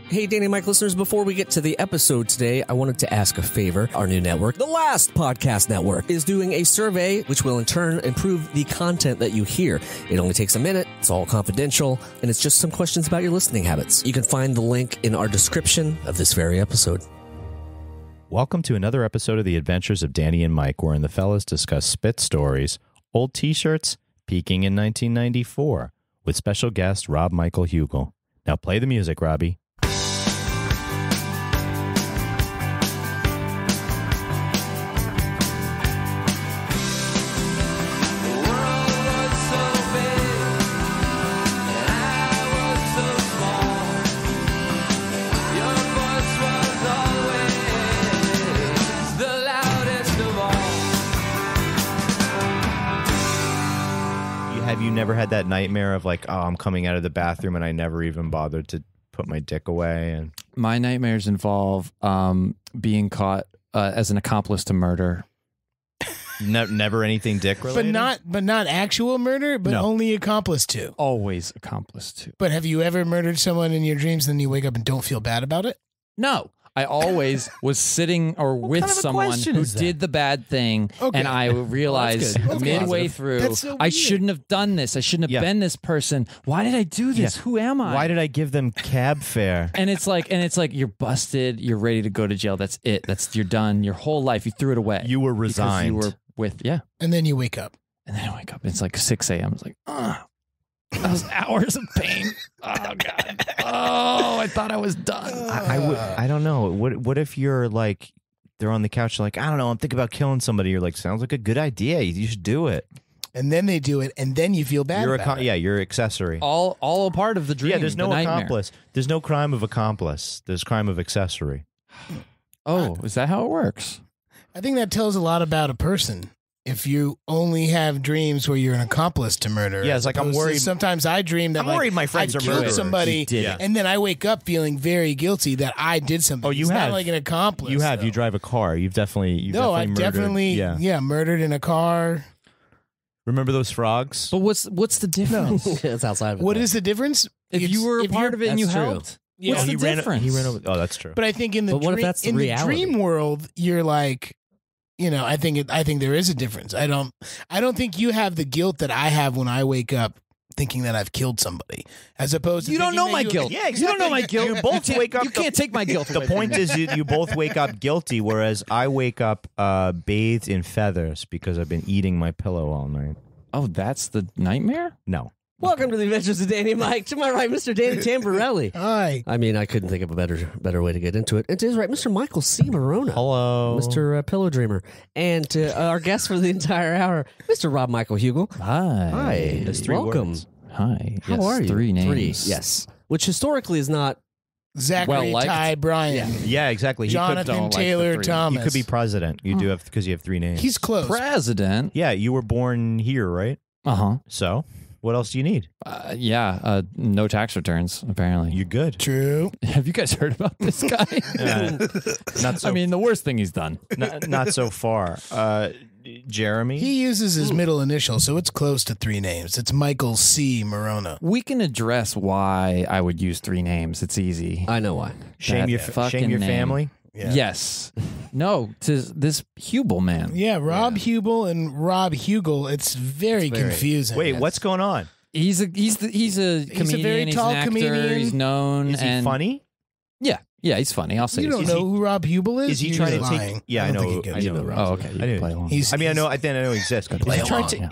Hey, Danny and Mike listeners, before we get to the episode today, I wanted to ask a favor. Our new network, The Last Podcast Network, is doing a survey which will in turn improve the content that you hear. It only takes a minute, it's all confidential, and it's just some questions about your listening habits. You can find the link in our description of this very episode. Welcome to another episode of The Adventures of Danny and Mike, wherein the fellas discuss spit stories, old t-shirts, peaking in 1994, with special guest Rob Michael Hugel. Now play the music, Robbie. Have you never had that nightmare of like, oh, I'm coming out of the bathroom and I never even bothered to put my dick away? And my nightmares involve being caught as an accomplice to murder. Never anything dick related? But not actual murder, but only accomplice to. Always accomplice to. But have you ever murdered someone in your dreams and then you wake up and don't feel bad about it? No. I always was sitting or with someone who did the bad thing, and I realized midway through, I shouldn't have done this. I shouldn't have been this person. Why did I do this? Yeah. Who am I? Why did I give them cab fare? And it's like you're busted. You're ready to go to jail. That's it. You're done. Your whole life, you threw it away. You were resigned. You were with And then you wake up. And then I wake up. It's like 6 a.m. It's like, those hours of pain. Oh God. Oh, I thought I was done. I don't know. What if you're like, they're on the couch, like, I don't know, I'm thinking about killing somebody. You're like, sounds like a good idea. You should do it. And then they do it, and then you feel bad about it. Yeah, you're accessory. All a part of the dream. Yeah, there's no accomplice. There's no crime of accomplice. There's crime of accessory. Oh, is that how it works? I think that tells a lot about a person. If you only have dreams where you're an accomplice to murder. Yeah, it's like I'm worried. Sometimes I dream that I'm worried my friends are murderers. Somebody, and then I wake up feeling very guilty that I did something. Oh, you it's have. Not like an accomplice. You have. Though. You drive a car. I've definitely murdered. Murdered in a car. Remember those frogs? But what's the difference? It's outside of it. What is the difference? If you were a part of it and you helped. Yeah. What's the difference? He ran over. Oh, that's true. But I think in the the dream world, you're like, I think there is a difference. I don't think you have the guilt that I have when I wake up thinking that I've killed somebody, as opposed to you don't know my guilt. Yeah, exactly. You don't know my guilt. You both wake up. You can't take my guilt. The point is, you both wake up guilty, whereas I wake up bathed in feathers because I've been eating my pillow all night. Oh, that's the nightmare? No. Welcome to the Adventures of Danny and Mike. To my right, Mr. Danny Tamborelli. Hi. I mean, I couldn't think of a better way to get into it. And to his right, Mr. Michael C. Morona. Hello. Mr. Pillow Dreamer. And to our guest for the entire hour, Mr. Rob Michael Hugel. Hi. Hi. There's three Welcome. words. Hi. How are you? 3 names. Yes. Which historically is not... Zachary Ty Bryan. Yeah, exactly. Jonathan Taylor Thomas. You could be president. You do have, because you have 3 names. He's close. President. Yeah, you were born here, right? Uh-huh. So, what else do you need? No tax returns, apparently. You're good. True. Have you guys heard about this guy? Not so, I mean, the worst thing he's done. Not so far. Jeremy? He uses his middle initial, so it's close to 3 names. It's Michael C. Morona. We can address why I would use 3 names. It's easy. I know why. Shame your family? Yeah. Yes. No, to this Hubel man. Yeah, Rob Hugel and Rob Hugel. It's very confusing. Wait, what's going on? He's a comedian. very he's tall an actor, comedian. He's known. Is he funny? Yeah, he's funny. I'll say You don't know who Rob Hugel is? Is he You're trying to lying. take? Yeah, I know. I know Rob. Oh, okay. You can play along. I know he exists.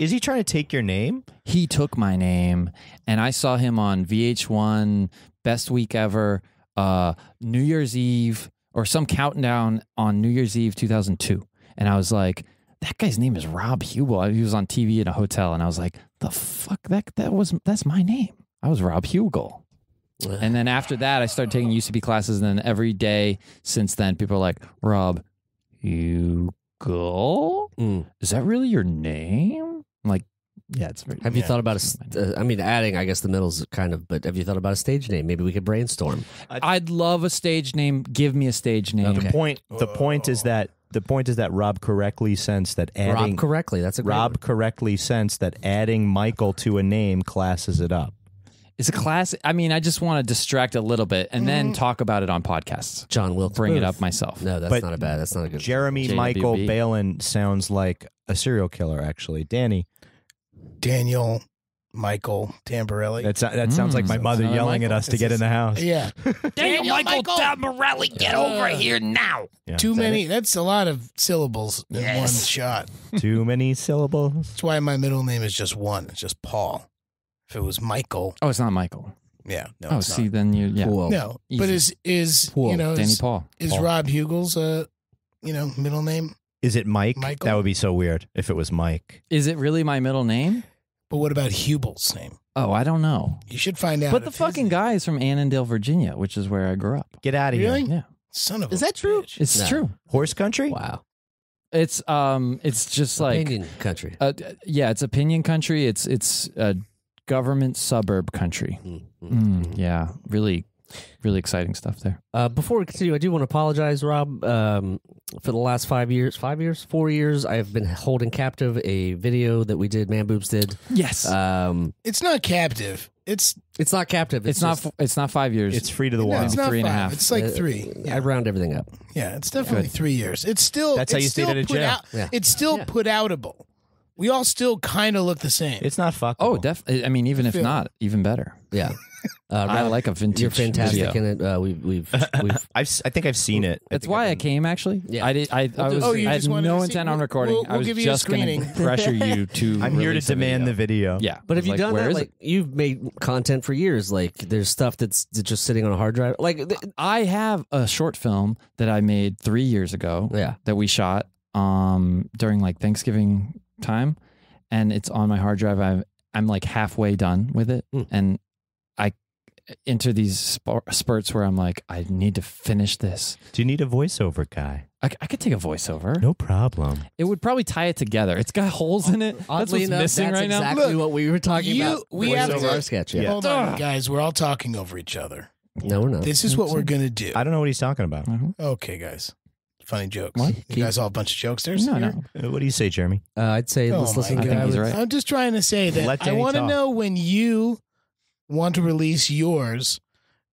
Is he trying to take your name? He took my name, and I saw him on VH1, Best Week Ever, New Year's Eve, or some countdown on New Year's Eve 2002. And I was like, that guy's name is Rob Hugel. He was on TV in a hotel, and I was like, the fuck? That's my name. I was Rob Hugel. And then after that, I started taking UCB classes, and then every day since then, people are like, Rob Hugel? Is that really your name? I'm like, yeah, it's very... Have you thought about adding, I guess the middle's kind of, but have you thought about a stage name? Maybe we could brainstorm. I'd love a stage name. Give me a stage name. Okay. The point is that Rob correctly sensed that adding... Rob correctly, that's a great Rob one. correctly sensed that adding Michael to a name classes it up. It's a classic. I mean, I just want to distract a little bit and then talk about it on podcasts. John Wilkes Bring it Booth. up myself. No, that's But not a bad. That's not a good. Jeremy JWB. Michael Balin sounds like a serial killer, actually. Danny. Daniel Michael Tamborelli. That sounds like my mother another yelling at Michael. us to get in the house. Yeah. Daniel Michael Tamborelli, get over here now. Yeah. Too many. That's a lot of syllables in one shot. Too many syllables. That's why my middle name is just one. It's just Paul. If it was Michael, Oh, it's not Michael. yeah. No, Oh, it's see, not. then you, yeah. Whoa. No, but is Paul. you know Danny is, Paul. is Paul. Rob Hugel's middle name? Is it Mike? Michael? That would be so weird if it was Mike. Is it really my middle name? But what about Hubel's name? Oh, I don't know. You should find out. But the if his fucking guy is from Annandale, Virginia, which is where I grew up. Get out of Really? here. Yeah, son of Is a that true? bitch. it's No. true. Horse country? Wow. It's just like Opinion country. yeah, it's opinion country. It's government suburb country. Yeah, really exciting stuff there. Before we continue, I do want to apologize, Rob. For the last 4 years, I have been holding captive a video that we did, Man Boobs did. Yes, It's not captive. It's It's not captive. it's not 5 years. It's free to the no, wild. it's not 3.5. 5. It's like 3. I round everything up. Yeah, it's definitely 3 years. It's still That's how it's you stayed still out of put jail. out- Yeah. It's still Yeah. put outable. We all still kind of look the same. It's not fuckable. oh, definitely. I mean, even if Feel- not, even better. Yeah. I Rob, like a vintage. You're fantastic video. in it. We've I think I've seen it. That's why I came. Actually, Yeah. I did. I was. Oh, you I just had wanted no to see- intent on we'll- recording. we'll I was give you a just going screening. to pressure you to. I'm here to release a demand the video. Yeah, But have you Like, done where that? is Like you've made content for years. Like there's stuff that's just sitting on a hard drive. Like I have a short film that I made 3 years ago. yeah. That we shot during like Thanksgiving time, and it's on my hard drive. I'm like halfway done with it, and I enter these spurts where I'm like, I need to finish this. Do you need a voiceover guy? I could take a voiceover. No problem. It would probably tie it together. It's got holes in it. That's Oddly what's enough, missing that's right now. exactly Look, what we were talking about. we have Voiceover to- our sketch. Yeah. Hold on, guys. We're all talking over each other. No, we're not. This is what we're going to do. I don't know what he's talking about. Okay, guys. Funny jokes. What? You guys all a bunch of jokesters? No, here? no. What do you say, Jeremy? I'd say Oh let's my listen. I to think I he's would- right. I'm just trying to say that Let I Danny want to talk. know when you want to release yours,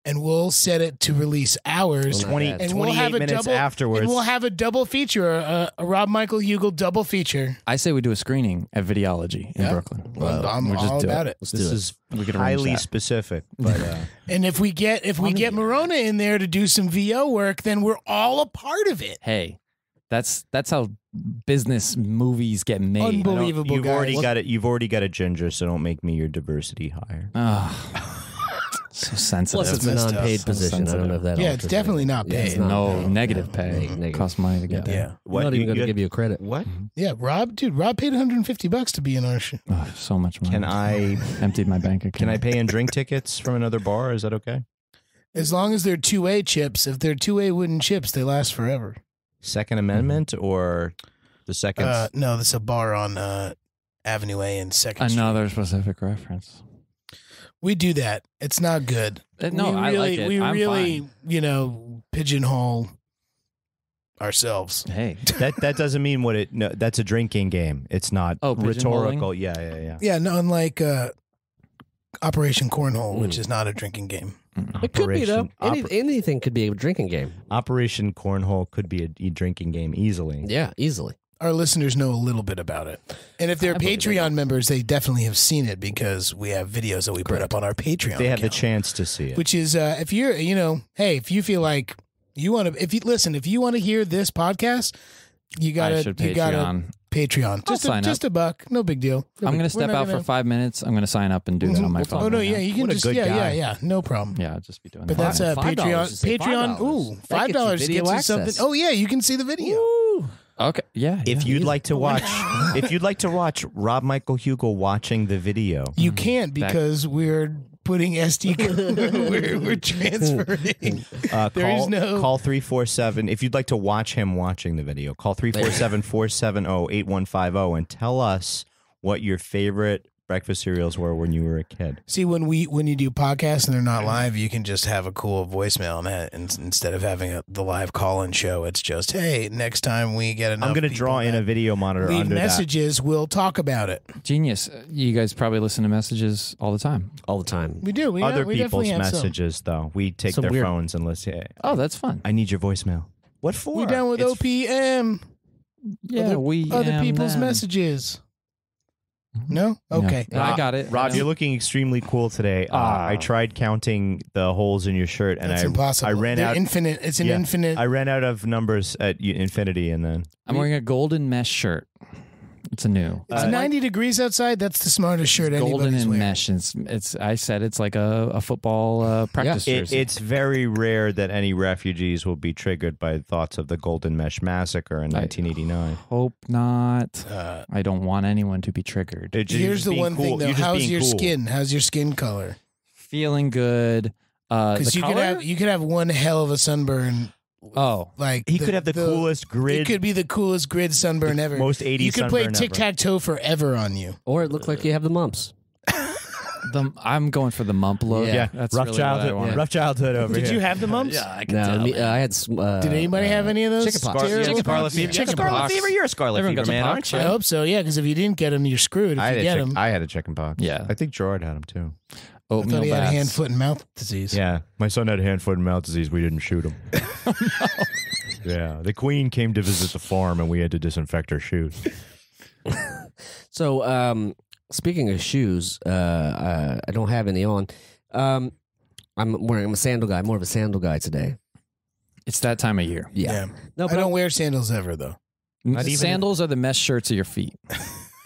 and we'll set it to release ours. Well, not bad. And we'll 28 have a minutes double, afterwards. And we'll have a double feature, a Rob Michael Hugel double feature. I say we do a screening at Videology in Yeah. Brooklyn. Well, I'm we'll just all do about it. Let's This do it. is We could arrange highly that. specific, but And if we get Morona in there to do some VO work, then we're all a part of it. Hey, that's how business movies get made. Unbelievable. you've guys. already got it. You've already got a ginger, so don't make me your diversity hire. So sensitive. Plus, it's a messed up. non-paid So position. I don't know if that. Yeah, alters it's definitely it. not Yeah, it's paid. not no paid. negative Yeah, pay. negative. Costs money to get there. Yeah. I'm not even going to give you a credit. What? Yeah, Rob paid $150 to be in our show. Oh, so much money. Can I? Emptied my bank account. Can I pay in drink tickets from another bar? Is that okay? As long as they're 2A chips. If they're 2A wooden chips, they last forever. Second Amendment or the second? No, this is a bar on Avenue A and Second Street. Another specific reference. We do that. It's not good. No, we I like it. We I'm really, pigeonhole ourselves. Hey, that doesn't mean what it. No, that's a drinking game. It's not Oh, rhetorical. Yeah. Yeah, no, unlike Operation Cornhole, which is not a drinking game. It could be though. Operation- Anything could be a drinking game. Operation Cornhole could be a drinking game easily. Yeah, easily. Our listeners know a little bit about it. And if they're Patreon members, they definitely have seen it because we have videos that we put up on our Patreon They have the account. chance to see it. Which is, if you're, hey, if you feel like you want to, if you want to hear this podcast, you I gotta, should you gotta Patreon. Patreon. I'll sign Just up. $1, no big deal. I'm going to We're step not out for gonna- 5 minutes. I'm going to sign up and do that on my phone. Oh no, right yeah, now. you can What a just, good guy. yeah, no problem. Yeah, I'll just be doing But that. that's $5 Patreon. to say Patreon. $5. Ooh, That gets you $5 video gets you something. access. Oh yeah, you can see the video. Okay. Yeah. If yeah. you'd like to watch, Rob Michael Hugel watching the video, You can't because we're putting SD. we're transferring. There is call 347. If you'd like to watch him watching the video, call 347-470-8150 and tell us what your favorite breakfast cereals were when you were a kid. See, when you do podcasts and they're not live, you can just have a cool voicemail, and instead of having the live call-in show, it's just, hey, next time we get enough. I'm going to draw in a video monitor leave under messages. that. We'll talk about it. Genius. You guys probably listen to messages all the time. All the time. We do. We Other we people's definitely have some. messages, though. We take Some their weird- phones and let's say, Oh, that's fun. I need your voicemail. What for? We down with It's- OPM. Yeah, Other people's messages. No? Okay. No, I got it. Rob, you're looking extremely cool today. I tried counting the holes in your shirt, and That's I impossible. I ran They're out. infinite. It's an Yeah. infinite. I ran out of numbers at infinity, and then I'm wearing a golden mesh shirt. It's a new. It's 90 degrees outside. That's the smartest shirt Golden anybody's and wearing. mesh. It's. I said it's like a football practice jersey. it's very rare that any refugees will be triggered by thoughts of the Golden Mesh Massacre in 1989. Hope not. I don't want anyone to be triggered. It just Here's the being one cool. thing, though. You're just How's being your cool. skin? How's your skin color? Feeling good. Because The you could color? have one hell of a sunburn. Oh, Like He could have the coolest grid. It could be the coolest grid sunburn ever. most 80s You could play sunburn tic tac toe forever on you. Or it looked like you have the mumps. I'm going for the mump look. Yeah. That's rough really childhood. What I want. Rough childhood over Did here. you have the mumps? I can No, tell. I had. Did anybody have any of those? Chickenpox. terrible Scarlet pox? fever. Chicken Scarlet pox. fever. You're a Scarlet Everyone fever got man, the aren't pox, you? I hope so. Yeah, because if you didn't get them, you're screwed. If I you had, get a them, I had a chicken pox. Yeah. I think Gerard had them too. I Oatmeal thought he had a baths. hand, foot, and mouth disease. Yeah, my son had hand, foot, and mouth disease. We didn't shoot him. Yeah, the queen came to visit the farm, and we had to disinfect her shoes. So, speaking of shoes, I don't have any on. I'm a sandal guy. More of a sandal guy today. It's that time of year. Yeah. No, I but don't wear sandals ever though. Not even- Sandals are the mesh shirts of your feet.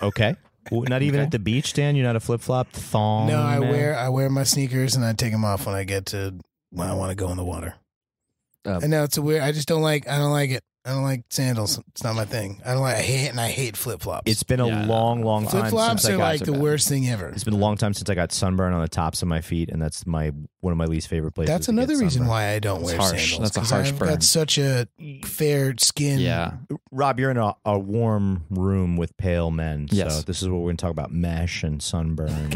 Okay. Well, not even at the beach, Dan. You're not a flip flop thong. No, I man? wear my sneakers and I take them off when I want to go in the water. Um, I know it's a weird. I don't like it. I don't like sandals. It's not my thing. I hate flip flops. It's been a Yeah, long, long Flip time flops since I are got. like the worst thing ever. It's been a long time since I got sunburn on the tops of my feet, and that's one of my least favorite places. That's to get another reason sunburn. why I don't It's wear harsh. sandals. That's a 'cause harsh I've burn. got such a fair skin. Yeah. Rob, you're in a warm room with pale men. Yes. So this is what we're going to talk about: mesh and sunburn.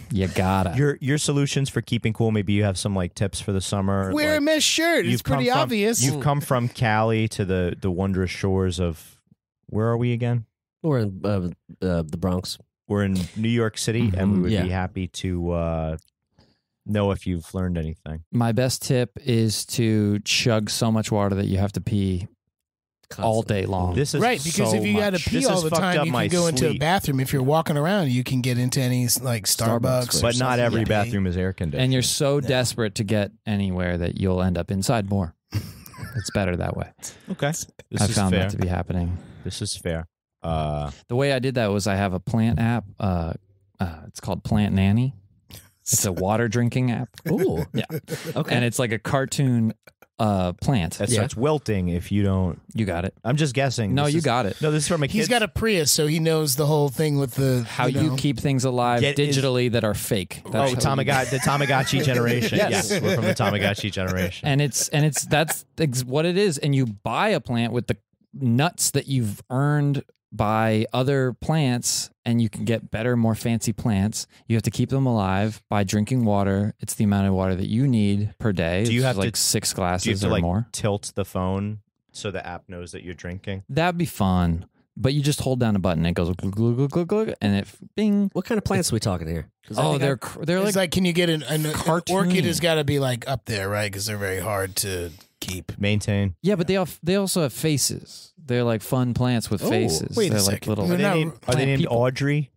You gotta. Your solutions for keeping cool. Maybe you have some like tips for the summer. Wear a like, mesh shirt. It's you've come pretty from- obvious. You've come from Cali to the wondrous shores of where are we again? We're in the Bronx. We're in New York City, and we would Yeah. be happy to know if you've learned anything. My best tip is to chug so much water that you have to pee all day long. This is Right, because so if you got to much. pee This all has the fucked time, up you my can go into a sleep. bathroom. If you're walking around, you can get into any like Starbucks. or But not something every and pee. bathroom is air conditioned. and you're so desperate to get anywhere that you'll end up inside more. It's better that way. okay. This I is found fair. that to be happening. This is fair. The way I did that was I have a plant app. It's called Plant Nanny. It's a water drinking app. Ooh. Yeah. Okay. And it's like a cartoon plant. That starts wilting if you don't. You got it. I'm just guessing. No, This you is- got it. No, this is from a kid. He's got a Prius, so he knows the whole thing with the How you know. keep things alive Get his- digitally that are fake. Oh, That's how you- the Tamagotchi generation. Yes. Yes, we're from the Tamagotchi generation. And that's what it is. And you buy a plant with the nuts that you've earned by other plants, and you can get better, more fancy plants. You have to keep them alive by drinking water. It's the amount of water that you need per day. Do you It's have to- like 6 glasses Do you have to or like more? tilt the phone so the app knows that you're drinking? That'd be fun. But you just hold down a button, and it goes glug, glug, glug, glug, glug, and it bing. What kind of plants are we talking here? 'Cause I Oh, think they're It's like, like, can you get an cartoon. orchid? Has got to be like up there, right? Because they're very hard to keep. Maintain. yeah, but they also have faces. They're like fun plants with Oh, faces. wait a They're like second. little They're not- Are they plant named people. Audrey?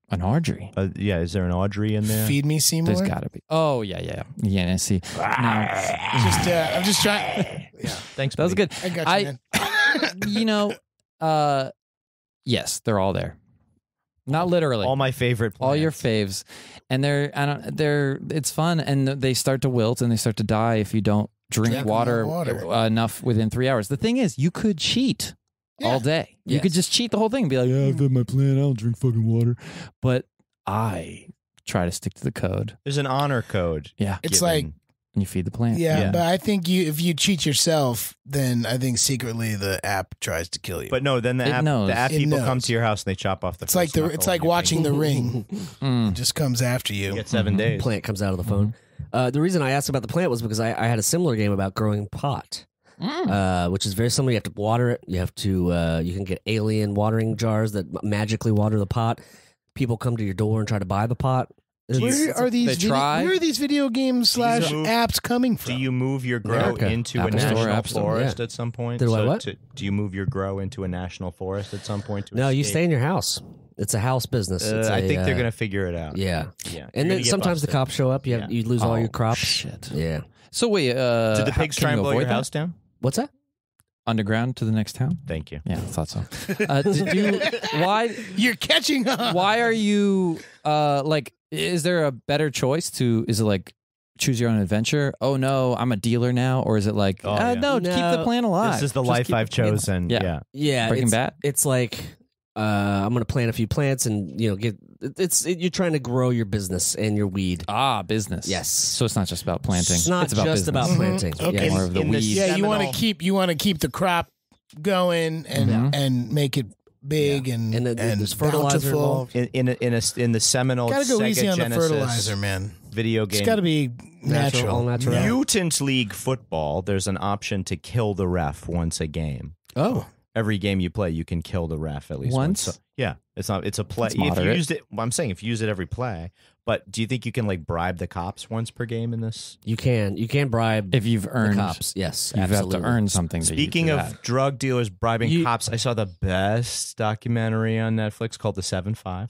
An Audrey. Yeah, is there an Audrey in there? Feed me, Seymour. There's got to be. Oh yeah. I see. No, I'm just trying. Yeah, Thanks. that was buddy. good. I got you, man. Yes, they're all there. Not literally. All my favorite plants. All your faves, and it's fun, and they start to wilt and they start to die if you don't drink Drink water, enough water. enough within 3 hours. The thing is, you could cheat all day. You Yes. could just cheat the whole thing and be like, yeah, I've had my plant, I don't drink fucking water. But I try to stick to the code. There's an honor code. Yeah. It's given. like and you feed the plant. Yeah, Yeah. but I think if you cheat yourself, then I think secretly the app tries to kill you. But no, then the It app knows. people It knows. come to your house and they chop off the. it's like first knuckle it's on like your watching finger. The Ring. Mm. It just comes after you. You get 7 days. Plant comes out of the phone. The reason I asked about the plant was because I had a similar game about growing pot, which is very similar. You have to water it. You have to. You can get alien watering jars that magically water the pot. People come to your door and try to buy the pot. Where are these? They try. Where are these video games / apps coming from? Do you move your grow America. into Apple a Store, national App Store, forest yeah. at some point? Do I what? Do you move your grow into a national forest at some point? No, you stay in your house. It's a house business. It's I a, think they're gonna figure it out. Yeah, Yeah. and then sometimes the cops show up. You lose all your crops. Shit. Yeah. So wait, Did the pigs can try you and blow avoid your that? house down? What's that? Underground to the next town? Thank you. Yeah, I thought so. Why You're catching up. why are you like is there a better choice to is it like choose your own adventure? Oh no, I'm a dealer now, or is it like Oh, yeah. no, keep the No, plan alive. This is the Just life keep I've the plan alive. chosen. Yeah. Yeah. Yeah, Breaking it's, Bad? It's like I'm going to plant a few plants, and you're trying to grow your business and your weed. Business. Yes. So it's not just about planting. It's not about just business. about planting. Okay. Yes. More of the In the weed. Yeah, you want seminal- to keep the crop going and make it big and And then there's fertilizer bountiful. involved. In the seminal Gotta go Sega easy on the Genesis fertilizer, man. video game. It's got to be All natural. natural. Mutant League Football. There's an option to kill the ref once a game. Oh, Every game you play, you can kill the ref at least Once? once. So, yeah, it's not. It's a play. That's If you moderate. used it, I'm saying if you use it every play. But do you think you can like bribe the cops once per game in this? you can bribe If you've the earned cops. Yes, you absolutely. have to earn something. Speaking to of use that. drug dealers bribing You- cops, I saw the best documentary on Netflix called The 7-5.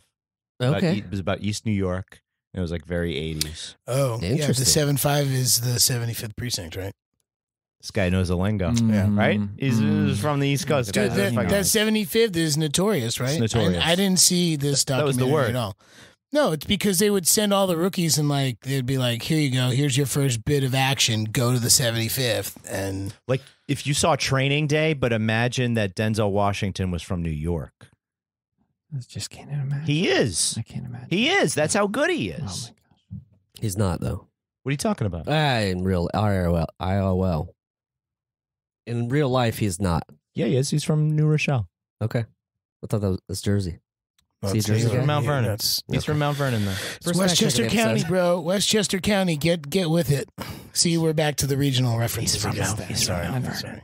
Okay. It was about East New York. It was like very 80s. Oh, yeah. The Interesting. 7-5 is the 75th precinct, right? This guy knows the lingo, Mm, right? He's mm. from the East Coast. Dude, Guys, that- fucking- That 75th is notorious, right? It's notorious. I didn't see this That was the documentary word. at all. No, it's because they would send all the rookies and like they'd be like, "Here you go. Here's your first bit of action. Go to the 75th." And like if you saw Training Day, but imagine that Denzel Washington was from New York. I just can't imagine. He is. I can't imagine. He is. That's how good he Oh is. my gosh. He's not though. What are you talking about? In real IRL. In real life, he's not. Yeah, he is. He's from New Rochelle. Okay, I thought that was Jersey. well, See, it's- Jersey He's guy? from Mount Vernon. That's He's from Mount Vernon, though. First Westchester fact-checking County, episode. bro. Westchester County. Get with it. See, we're back to the regional references. from again. Mount- he's from Sorry, Mount I'm Vernon. sorry.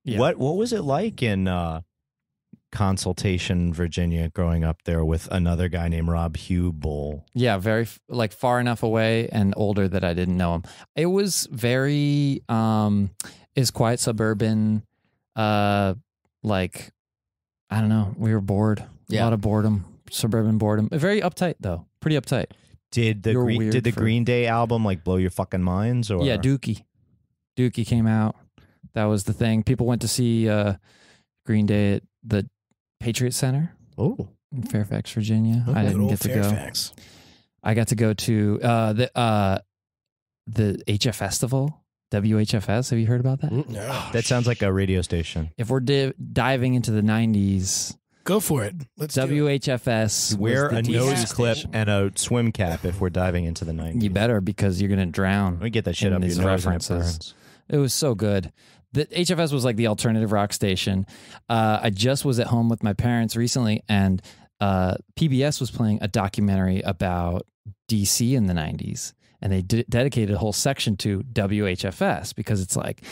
Yeah. What was it like in Consultation, Virginia, growing up there with another guy named Rob Hugel? Yeah, very like far enough away and older that I didn't know him. It was very is quiet suburban like I don't know, we were bored. Yeah. A lot of boredom, suburban boredom. Very uptight though. Pretty uptight. Did the You're weird for- Green Day album like blow your fucking minds? Or Yeah, Dookie. Dookie came out. That was the thing. People went to see Green Day at the Patriot Center Oh, in Fairfax, Virginia. I Good didn't old get to go. Fairfax. I got to go to the HF Festival, WHFS. Have you heard about that? Mm. No, that sounds like a radio station. If we're diving into the 90s, go for it. Let's do it. WHFS Wear was the a DJ nose clip station. and a swim cap if we're diving into the 90s. You better, because you're going to drown. Let me get that shit in up your these nose and it references. burns. It was so good. The HFS was like the alternative rock station. I just was at home with my parents recently, and PBS was playing a documentary about DC in the 90s. And they dedicated a whole section to WHFS because it's like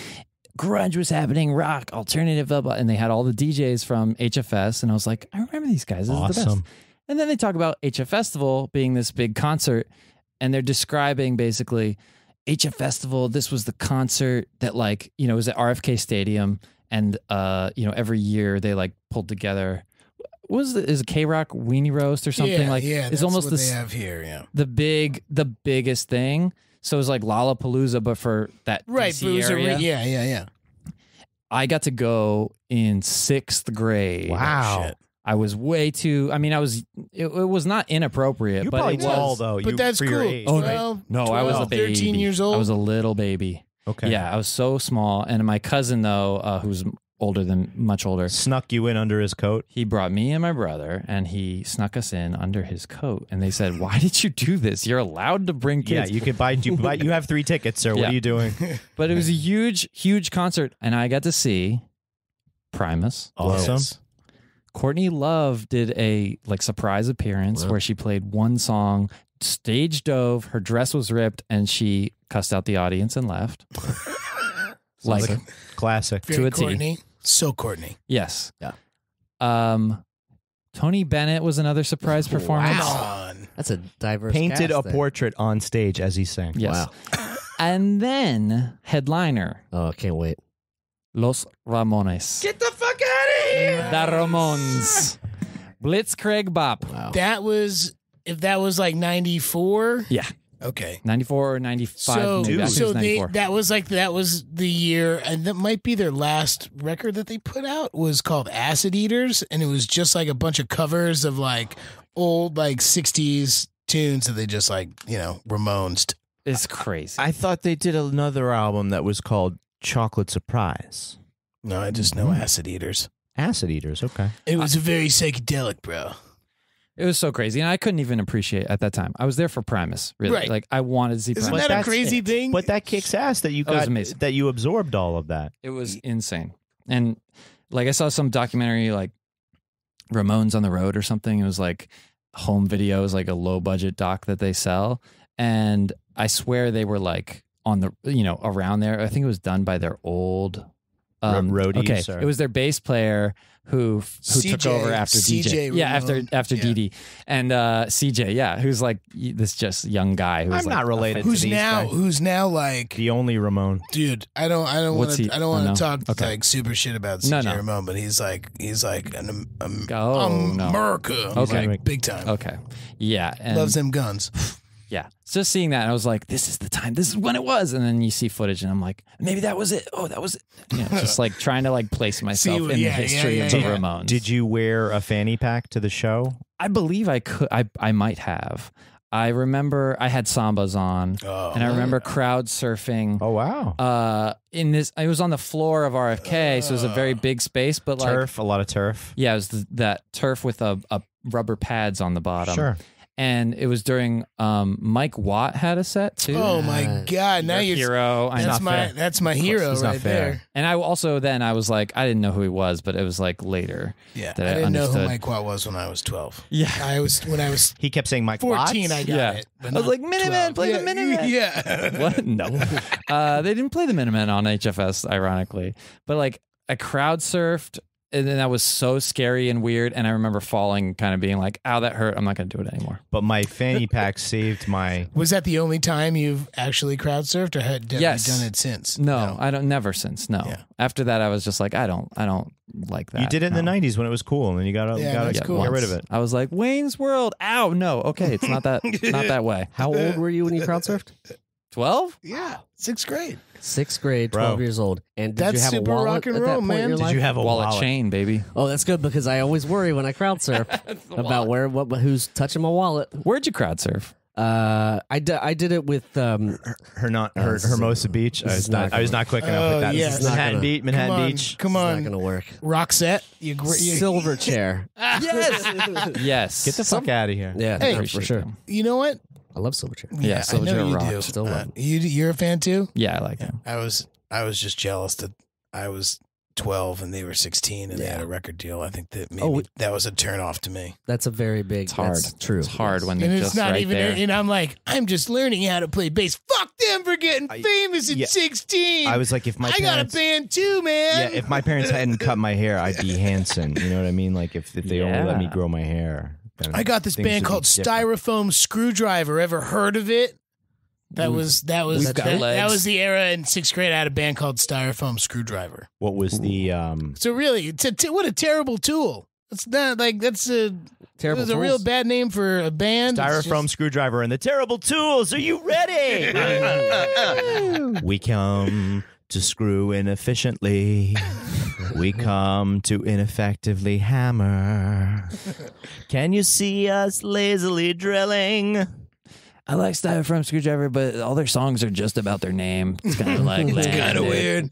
grunge was happening, rock, alternative, blah, blah. And they had all the DJs from HFS. And I was like, I remember these guys. This is the best. Awesome. And then they talk about HF Festival being this big concert, and they're describing basically HF Festival. This was the concert that, like, you know, was at RFK Stadium, and every year they like pulled together. What was it? Is it K-Rock Weenie Roast or something? Yeah, like, yeah, it's that's almost what this, they have here. Yeah, the biggest thing. So it was like Lollapalooza, but for that right. DC But it was area. yeah. I got to go in 6th grade. Wow. Shit. I was way too. I mean, it was not inappropriate, You're but probably it tall, was. though. But that's for cool. your age. Oh, right? 12, No, I was a 12, baby. 13 years old. I was a little baby. Okay. Yeah, I was so small. And my cousin, though, who's much older. Snuck you in under his coat. He brought me and my brother, and he snuck us in under his coat. And they said, "Why did you do this? You're allowed to bring kids." Yeah, you could buy. You have 3 tickets, sir. What Yeah. are you doing? But it was a huge concert, and I got to see Primus. Awesome. Yes. Courtney Love did a surprise appearance where she played one song, stage dove, her dress was ripped, and she cussed out the audience and left. like Classic. Very To a T. Courtney. So Courtney. yes. Yeah. Tony Bennett was another surprise performance. Wow. That's a diverse Painted cast a there. portrait on stage as he sang. Yes. Wow. And then headliner, Oh, I can't wait. Los Ramones. Get the fuck out of here. The Ramones. Blitzkrieg Bop. Wow. That was, if that was like 94. Yeah. Okay. 94 or 95. So, maybe. I think it was 94. that was the year, and that might be their last record that they put out, was called Acid Eaters, and it was just like a bunch of covers of like old like 60s tunes that they just Ramones. It's crazy. I thought they did another album that was called Chocolate Surprise. No, I just know Acid Eaters. Acid Eaters, okay. It was very psychedelic, bro. It was so crazy, and I couldn't even appreciate at that time. I was there for Primus, really. Right. Like I wanted to see Isn't Primus. that a that's crazy thing? But that kicks ass that you That was got, amazing. that you absorbed all of that. It was insane. And like I saw some documentary like Ramones on the Road or something. It was like home videos, like a low budget doc that they sell. And I swear they were like on the, around there. I think it was done by their old Roadies, Okay, or- it was their bass player who took CJ, over after DJ. Yeah, Ramone. after Yeah. Dee. And CJ, yeah, who's like this just young guy who's I'm like, not related Who's to these guys. now like, The only Ramon. dude, I don't want What's he- to I don't oh, want no. to talk Okay. like super shit about No, CJ no. Ramone, but he's like an Oh, no. America. Okay. Like, big time. Okay. Yeah. And Loves them guns. yeah. So just seeing that, I was like, this is the time. This is when it was. And then you see footage and I'm like, maybe that was it. Oh, that was it. Just like trying to like place myself in the history of the Ramones. Did you wear a fanny pack to the show? I believe I could. I might have. I remember I had Sambas on, Oh, and I remember crowd surfing. Oh, wow. In this, I was on the floor of RFK, so it was a very big space. But like, Turf, a lot of turf. yeah, it was that turf with a rubber pads on the bottom. Sure. And it was during Mike Watt had a set too. Oh my God! Now Your you're hero. I that's know. my that's my hero It's not right fair. there. And I also then I was like, I didn't know who he was, but it was like later. Yeah, that I I didn't know understood. who Mike Watt was when I was 12. Yeah. When I was He kept saying Mike 14. Watts. I got Yeah. it. but I was not like, Minutemen, 12. play the Yeah, Minutemen. Yeah. What? No. They didn't play the Minutemen on HFS, ironically. But like I crowd surfed, and then that was so scary and weird. And I remember falling, kind of being like, ow, that hurt. I'm not going to do it anymore. But my fanny pack saved my... Was that the only time you've actually crowd surfed, or have Yes. you done it since? No, I don't. Never since. No. Yeah. After that, I was just like, I don't like that. You did it in the No. 90s when it was cool, and then you got to Yeah, that's cool. get rid of it. I was like, Wayne's World. Ow, no. Okay, it's not that. Not that way. How old were you when you crowd surfed? 12? Yeah, 6th grade. 6th grade, 12 Bro. years old. And did That's you have super a wallet rock and at that roll, point in man. your Did life? you have a Wallet wallet? chain, baby. Oh, that's good because I always worry when I crowd surf about who's touching my wallet. Where'd you crowd surf? I did it with Hermosa Beach. I this was is not not quick Oh, enough with that. yeah. This is It's not Manhattan Beach. Manhattan Beach. Come It's on, not gonna work. Roxette. You Silver chair. Yes. Yes. Get the fuck out of here. Yeah, Hey. for Appreciate sure. them. You know what? I love silver chair. Yeah, I Silver know Chair you rocks. do. Still love it. You're a fan too? Yeah, I like him. I was just jealous that I was 12 and they were 16 and they had a record deal. I think that maybe that was a turn off to me. That's a very big. It's hard. That's true. It's hard when they're And it's just not right even, there. and I'm like, I'm just learning how to play bass. Fuck them for getting famous at yeah. 16. I was like, if my I got a parents... band too, man. Yeah, if my parents hadn't cut my hair, I'd be Hanson. You know what I mean? Like if they only let me Yeah. grow my hair. then I got this things band would be called different. Styrofoam Screwdriver. Ever heard of it? That was We've got that legs. was the era in 6th grade. I had a band called Styrofoam Screwdriver. What was the... So really, what a terrible tool. That's not like that's a Terrible. It was a real bad name for a band. It's Styrofoam just- screwdriver and the terrible tools. Are you ready? We come to screw inefficiently. We come to ineffectively hammer. Can you see us lazily drilling? I like Styrofoam Screwdriver, but all their songs are just about their name. It's kind of like It's kind of weird.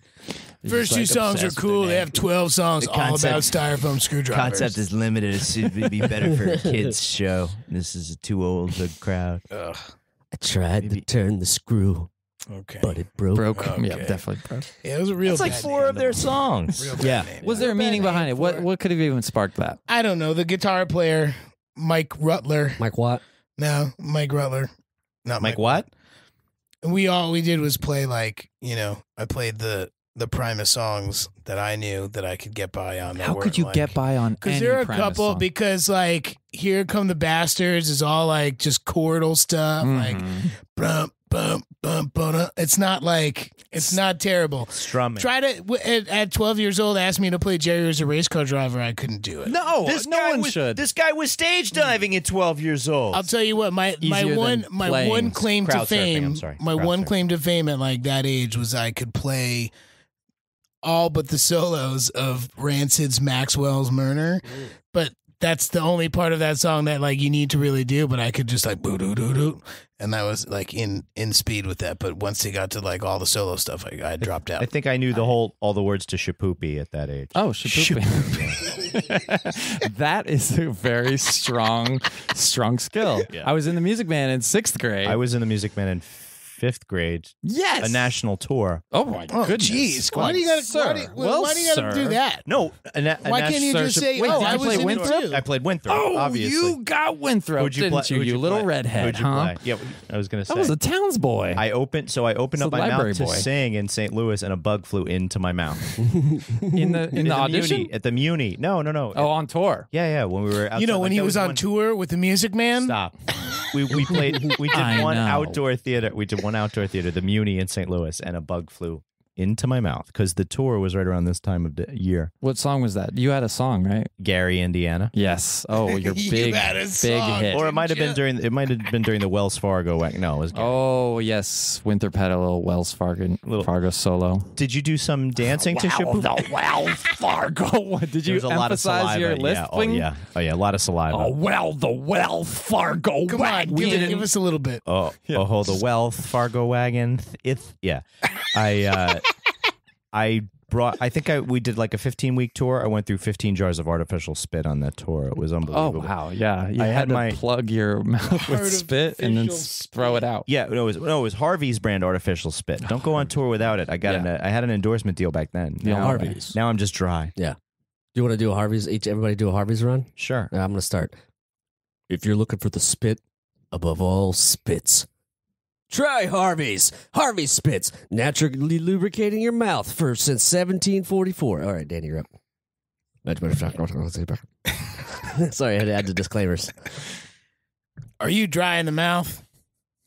First two songs are cool. They have 12 songs all about styrofoam screwdrivers. Concept is limited. It should be better for a kids show. This is too old a crowd. I tried to turn the screw, but it broke. Okay. Yeah, definitely broke. Yeah, it was a real. It's like bad 4 name. of their songs. Real bad Yeah. name. Was there a meaning behind it? What could have even sparked that? I don't know. The guitar player, Mike Rutler. Mike Watt. No, Mike Rutler. Not Mike what? All we did was play I played the Primus songs that I knew that I could get by on. How could you get by on? Because any there are a Primus couple. song? Because Here Come the Bastards is all just chordal stuff. Bum bum bum bum. It's not it's not terrible. Strumming. Try to at 12 years old ask me to play Jerry was a race car driver. I couldn't do it. No, This no guy one was, should. This guy was stage diving at 12 years old. I'll tell you what, my Easier one than my playing one claim to crowd surfing, fame, I'm sorry. my Crowd one surfing. claim to fame at that age was I could play all but the solos of Rancid's Maxwell's Murder, but that's the only part of that song that you need to really do. But I could just boo doo doo doo, and I was in speed with that. But once they got to all the solo stuff, I dropped out. I think I knew all the words to Shapoopy at that age. Oh, Shapoopy. That is a very strong skill. Yeah. I was in the Music Man in 6th grade. I was in the Music Man in 5th grade. yes. A national tour. Oh my Oh, goodness. jeez! Why do you got to? Why do you got to do that? No. Why can't you just say, Wait, "Oh, did I you was play in it Winthrop? too"? I played Winthrop, Oh, obviously. you got Winthrop, Who'd you didn't play? you? Who'd You little play? redhead, Who'd you huh? play? Yeah, I was going to say. That was a Towns boy. I opened It's up my library mouth to boy. sing in St. Louis, and a bug flew into my mouth. in the audition? Muni, at the Muni. No. Oh, on tour. Yeah. When we were outside, When he was on tour with the Music Man. Stop. We did I one know. outdoor theater. We did one outdoor theater, the Muni in St. Louis, and a bug flew into my mouth because the tour was right around this time of the year. What song was that? You had a song, right? Gary, Indiana. Yes. Oh, your You big had a big song. hit. Or it might have been during the Wells Fargo. No, it was Gary. Oh yes, Winthrop had a little Wells Fargo solo. Did you do some dancing to Shaboom? the Wells Fargo. Did you There was a lot of emphasize saliva. your Yeah. lisping? Oh yeah, a lot of saliva. The Wells Fargo. Come on, give us a little bit. The Wealth Fargo wagon. We did a 15-week tour. I went through 15 jars of artificial spit on that tour. It was Oh unbelievable. wow, yeah. You I had had to plug your mouth with spit and then throw it out. Yeah, it was Harvey's brand artificial spit. Don't go on tour without it. I had an endorsement deal back then. Yeah, Now, Harvey's. Now I'm just dry. Yeah. Do you want to do a Harvey's? Everybody do a Harvey's run? Sure. I'm going to start. If you're looking for the spit above all spits, try Harvey's. Harvey's Spits, naturally lubricating your mouth since 1744. All right, Danny, you're up. Sorry, I had to add the disclaimers. Are you dry in the mouth?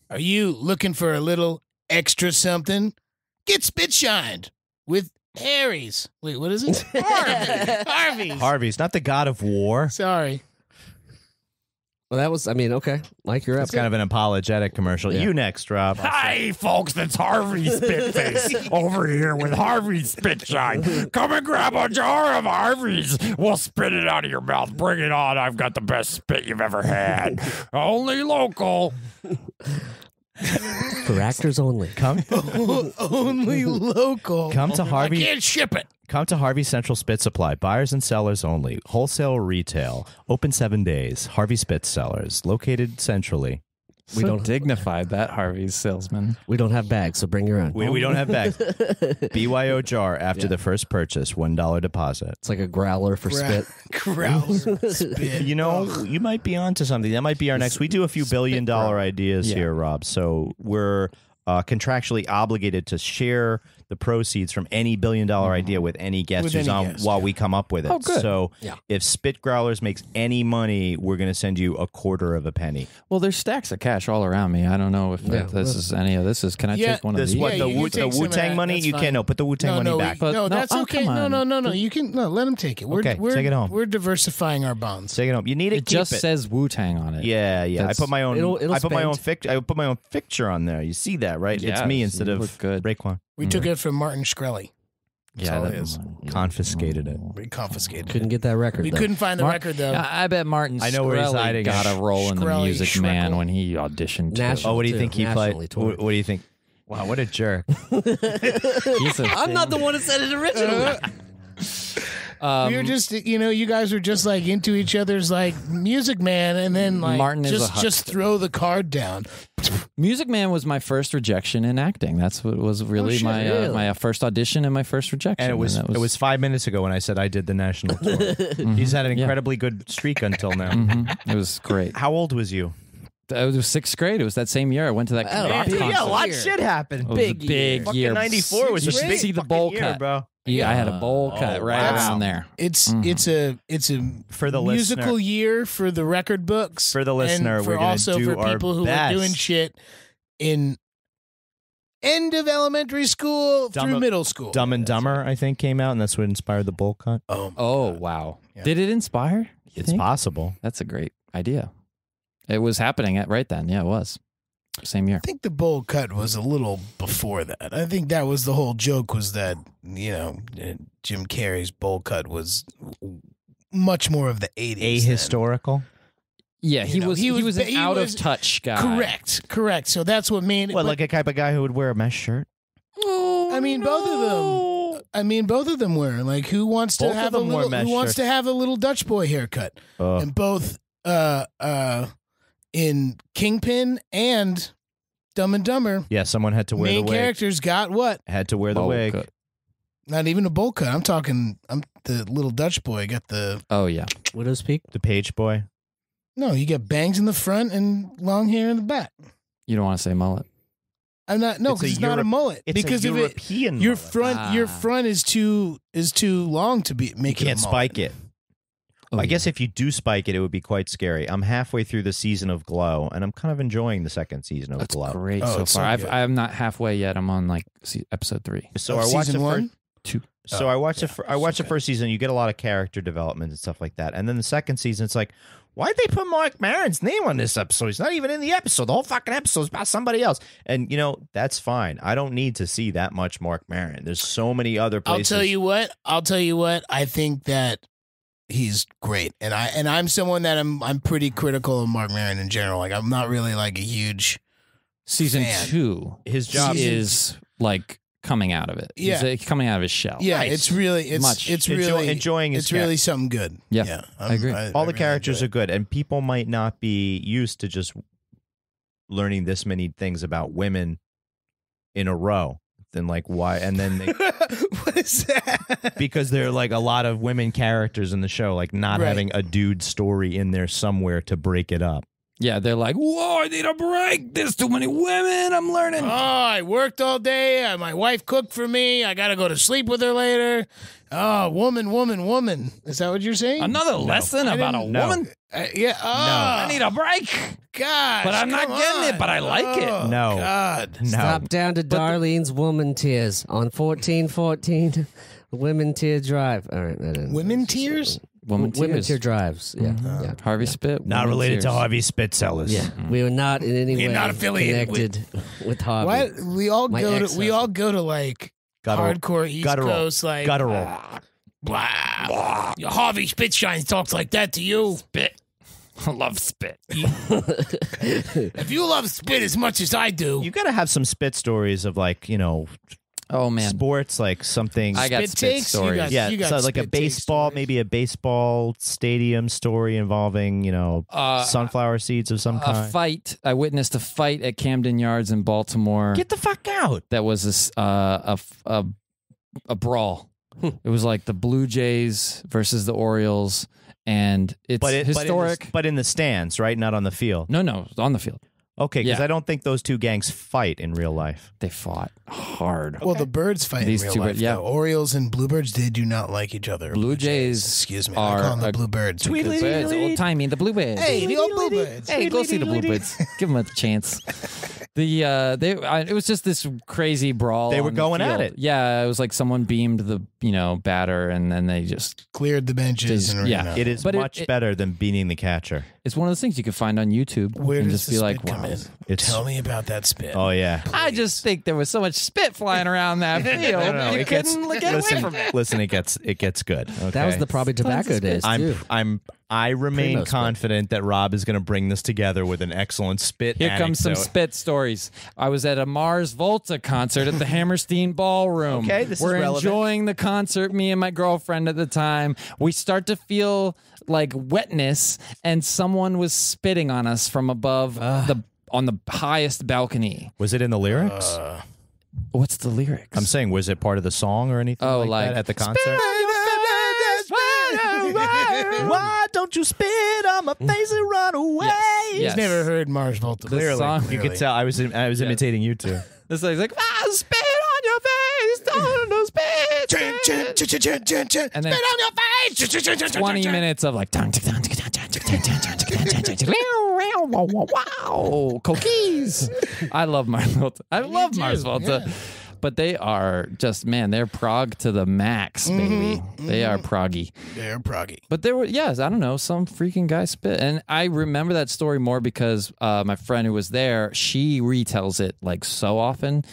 Are you looking for a little extra something? Get spit shined with Harry's. Wait, what is it? Harvey's. Harvey's, not the god of war. Sorry. Well, that was, okay. Mike, you're up. It's kind of an apologetic commercial. Yeah. You next, Rob. Hi, folks, it's Harvey Spitface over here with Harvey Spitshine. Come and grab a jar of Harvey's. We'll spit it out of your mouth. Bring it on. I've got the best spit you've ever had. Only local. For actors only. Only local. Come to I Harvey. can't ship it. Come to Harvey Central Spit Supply. Buyers and sellers only. Wholesale or retail. Open 7 days. Harvey Spit Sellers. Located centrally. We don't dignified that Harvey's salesman. We don't have bags, so bring your own. We don't have bags. BYO jar after the first purchase. $1 deposit. It's like a growler for spit. Growler spit. You know, you might be onto something. That might be our next. We do a few billion-dollar ideas here, Rob. So we're contractually obligated to share the proceeds from any billion-dollar idea with any guest With who's any on guest, while we come up with it. Oh, good. So Yeah. if Spit Growlers makes any money, we're going to send you a quarter of a penny. Well, there's stacks of cash all around me. I don't know if this is any of this. Can I take one of This these? what Yeah, the you can Wu take some of Tang that. money? That's You fine. can't. No, put the Wu Tang money back. But no, that's oh, okay. come on. No. You can let him take it. We're, Okay, we're, take it home. We're diversifying our bonds. Take it home. You need it. It Keep just it. says Wu-Tang on it. Yeah. I That's- put my own. It'll I put my own spend. I put my own picture on there. You see that, right? Yeah, it's me instead you of look good. Raekwon. We took it from Martin Shkreli. Yeah, all it that is. Confiscated it. We confiscated Couldn't it. get that record. We though. couldn't find the record, though. I bet Martin I know where he's Shkreli hiding got it. a role in the Shkreli, Music Man Shreckle. when he auditioned too. National. Oh, what do you too. think he Nationally played? toured. What do you think? Wow, what a jerk. I'm not the one who said it originally. We were just, you guys were just like into each other's like Music Man, and then like Martin is a just huckster. throw the card down. Music Man was my first rejection in acting. That's what was really shit, my really? my first audition and my first rejection. And it was 5 minutes ago when I said I did the national tour. He's had an incredibly good streak until now. It was great. How old was you? It was 6th grade. It was that same year I went to that Oh, rock big concert. yeah, a lot of shit happened. It was big a big Fucking year. 94 was a You should big see the fucking bowl year, cut, bro. Yeah, I had a bowl cut right wow. around there. It's a For the musical listener. year for the record books. For the listener, and for we're gonna also do for our people who best. were doing shit in end of elementary school through middle school. Dumb and Dumber, I think, came out, and that's what inspired the bowl cut. Oh, Oh, wow. Yeah. Did it inspire? you It's think? possible. That's a great idea. It was happening right then. Yeah, it was. Same year. I think the bowl cut was a little before that. I think that was the whole joke, was that Jim Carrey's bowl cut was much more of the 80s. Ahistorical. Yeah, he was an out of touch guy. Correct. So that's what made it. What, like a type of guy who would wear a mesh shirt? I mean, both of them. I mean, both of them were like, who wants to Both of have a them wore little? mesh Who wants shirts. to have a little Dutch boy haircut? And both, in Kingpin and Dumb and Dumber, Yeah, someone had to wear main the wig. characters got what? Had to wear the Bowl wig. cut. Not even a bowl cut. I'm the little Dutch boy got the. Oh, yeah. Widow's Peak. The page boy. No, you get bangs in the front and long hair in the back. You don't want to say mullet. I'm not. No, It's a because it's not a Europe- mullet. It's Because a of it, European your mullet. your front is too long to be You make it a can't mullet. spike it. Oh, I yeah. guess if you do spike it, it would be quite scary. I'm halfway through the season of Glow, and I'm kind of enjoying the second season of That's Glow. great Oh, so it's so far. good. I'm not halfway yet. I'm on like episode 3. So Of I watched season the one? first. 2. So Oh, I watched yeah, I watched so the first season. You get a lot of character development and stuff like that. And then the second season, it's like, why'd they put Mark Maron's name on this episode? He's not even in the episode. The whole fucking episode is about somebody else. And that's fine. I don't need to see that much Mark Maron. There's so many other places. I'll tell you what. I think that he's great, and I'm someone that I'm pretty critical of Mark Maron in general. Like, I'm not really like a huge Season fan. 2 His job is like coming out of it. Yeah. He's coming out of his shell. Yeah, Nice. it's really enjoying his it's really something good. Yeah, I agree. all the characters are good, and people might not be used to just learning this many things about women in a row. Then like why? And then they, What is that? because there are like a lot of women characters in the show, like not Right. having a dude story in there somewhere to break it up. Yeah, they're like, whoa, I need a break. There's too many women. I'm learning. Oh, I worked all day. My wife cooked for me. I got to go to sleep with her later. Oh, woman. Is that what you're saying? Another lesson I about a didn't- woman? Yeah. Oh, I need a break. God. But I'm not getting it, but I like it. No. God. No, Stop down to Darlene's Woman Tears on 1414 Women Tear Drive. All right, Women tears? Woman Women tears. Tear Drives. Yeah, yeah. Harvey Spit. not woman related to tears. Harvey Spitzellers. Yeah, we are not in any We're way not affiliated connected with Harvey. What? We all My go to like Guttural. hardcore East Guttural. Coast, like Guttural. blah. Harvey Spitshine talks like that to you. Spit. I love Spit. If you love spit as much as I do, You got to have some spit stories of like Oh, man. sports, like something. I got Spit spit takes? You stories. got- yeah, you got so like a spit take baseball, stories. maybe a baseball stadium story involving sunflower seeds of some A kind. fight. I witnessed a fight at Camden Yards in Baltimore. Get the fuck out! That was a brawl. It was like the Blue Jays versus the Orioles, and it's historic. but in the stands, right? Not on the field. No, on the field. Okay, because Yeah. I don't think those two gangs fight in real life. They fought hard. well, the birds fight These in real two life. birds, yeah. though. Orioles and bluebirds, they do not like each other. Blue Jays excuse me, are I call them the a- bluebirds. The birds, old timey, the Bluebirds. Hey, the old bluebirds. Hey, go see the Bluebirds. Give them a chance. It was just this crazy brawl. They were on the going at field. it. Yeah, it was like someone beamed the batter, and then they just cleared the benches and yeah. ran out. It is much better than beating the catcher. It's one of those things you can find on YouTube. Where and does just the be like, spit come wow. in? Tell me about that spit. Oh yeah. I just think there was so much spit flying around that field. No, you it gets, couldn't get away from it. Listen, it gets good. Okay? That was the probably tobacco days too. I remain Primo spit. confident that Rob is going to bring this together with an excellent spit. Here comes some anecdote. spit stories. I was at a Mars Volta concert at the Hammerstein Ballroom. Okay, this is We're relevant. enjoying the concert, me and my girlfriend at the time. We start to feel like wetness, and someone was spitting on us from above on the highest balcony. Was it in the lyrics? What's the lyrics? I'm saying, was it part of the song or anything like that at the concert? Why don't you spit on my face and run away? Yes. He's never heard Mars Volta. The Clearly, song- you could tell I was imitating you two. This is like, spit on your face, don't spit. And then Spit on your face. 20 minutes of like, wow, cookies. I love Mars Volta. I love Mars Volta. yeah. But they are just, man, they're prog to the max, baby. They are proggy. They're proggy. But there were, yes, I don't know, some freaking guy spit. And I remember that story more because my friend who was there, she retells it like so often.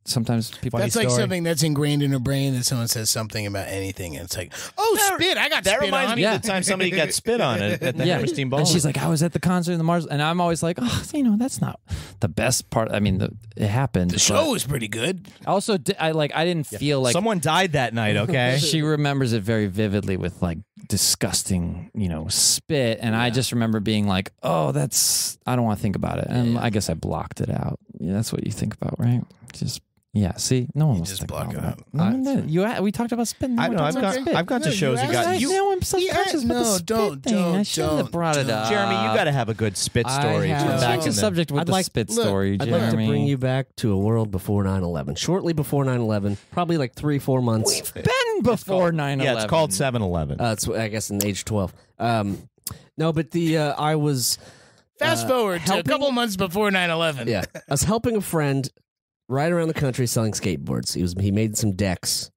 Sometimes people. That's like something that's ingrained in her brain that someone says something about anything, and it's like, spit! I got That spit reminds on. me of the time somebody got spit on at the Hammerstein Ballroom. And she's like, I was at the concert in the Mars, and I'm always like, that's not the best part. I mean, it happened. The show was pretty good. Also, I didn't feel like someone died that night. Okay, she remembers it very vividly with like disgusting, spit, and I just remember being like, I don't want to think about it, and I guess I blocked it out. Yeah, that's what you think about, right? Just. Yeah, see, no one was just thinking block about it that. No one did. We talked about spitting. I don't know. I've gone to shows and got you. Now I'm self-conscious about the spit thing. I shouldn't have brought it up. Jeremy, you got to have a good spit story have- from back Change in the the subject with the spit story, I'd Jeremy. like to bring you back to a world before 9/11. Shortly before 9/11, probably like 3-4 months. Been before 9/11. Yeah, it's called 7-Eleven. It's I guess in age 12. No, but I was Fast forward to a helping- couple months before 9/11. I was helping a friend ride around the country selling skateboards. He made some decks,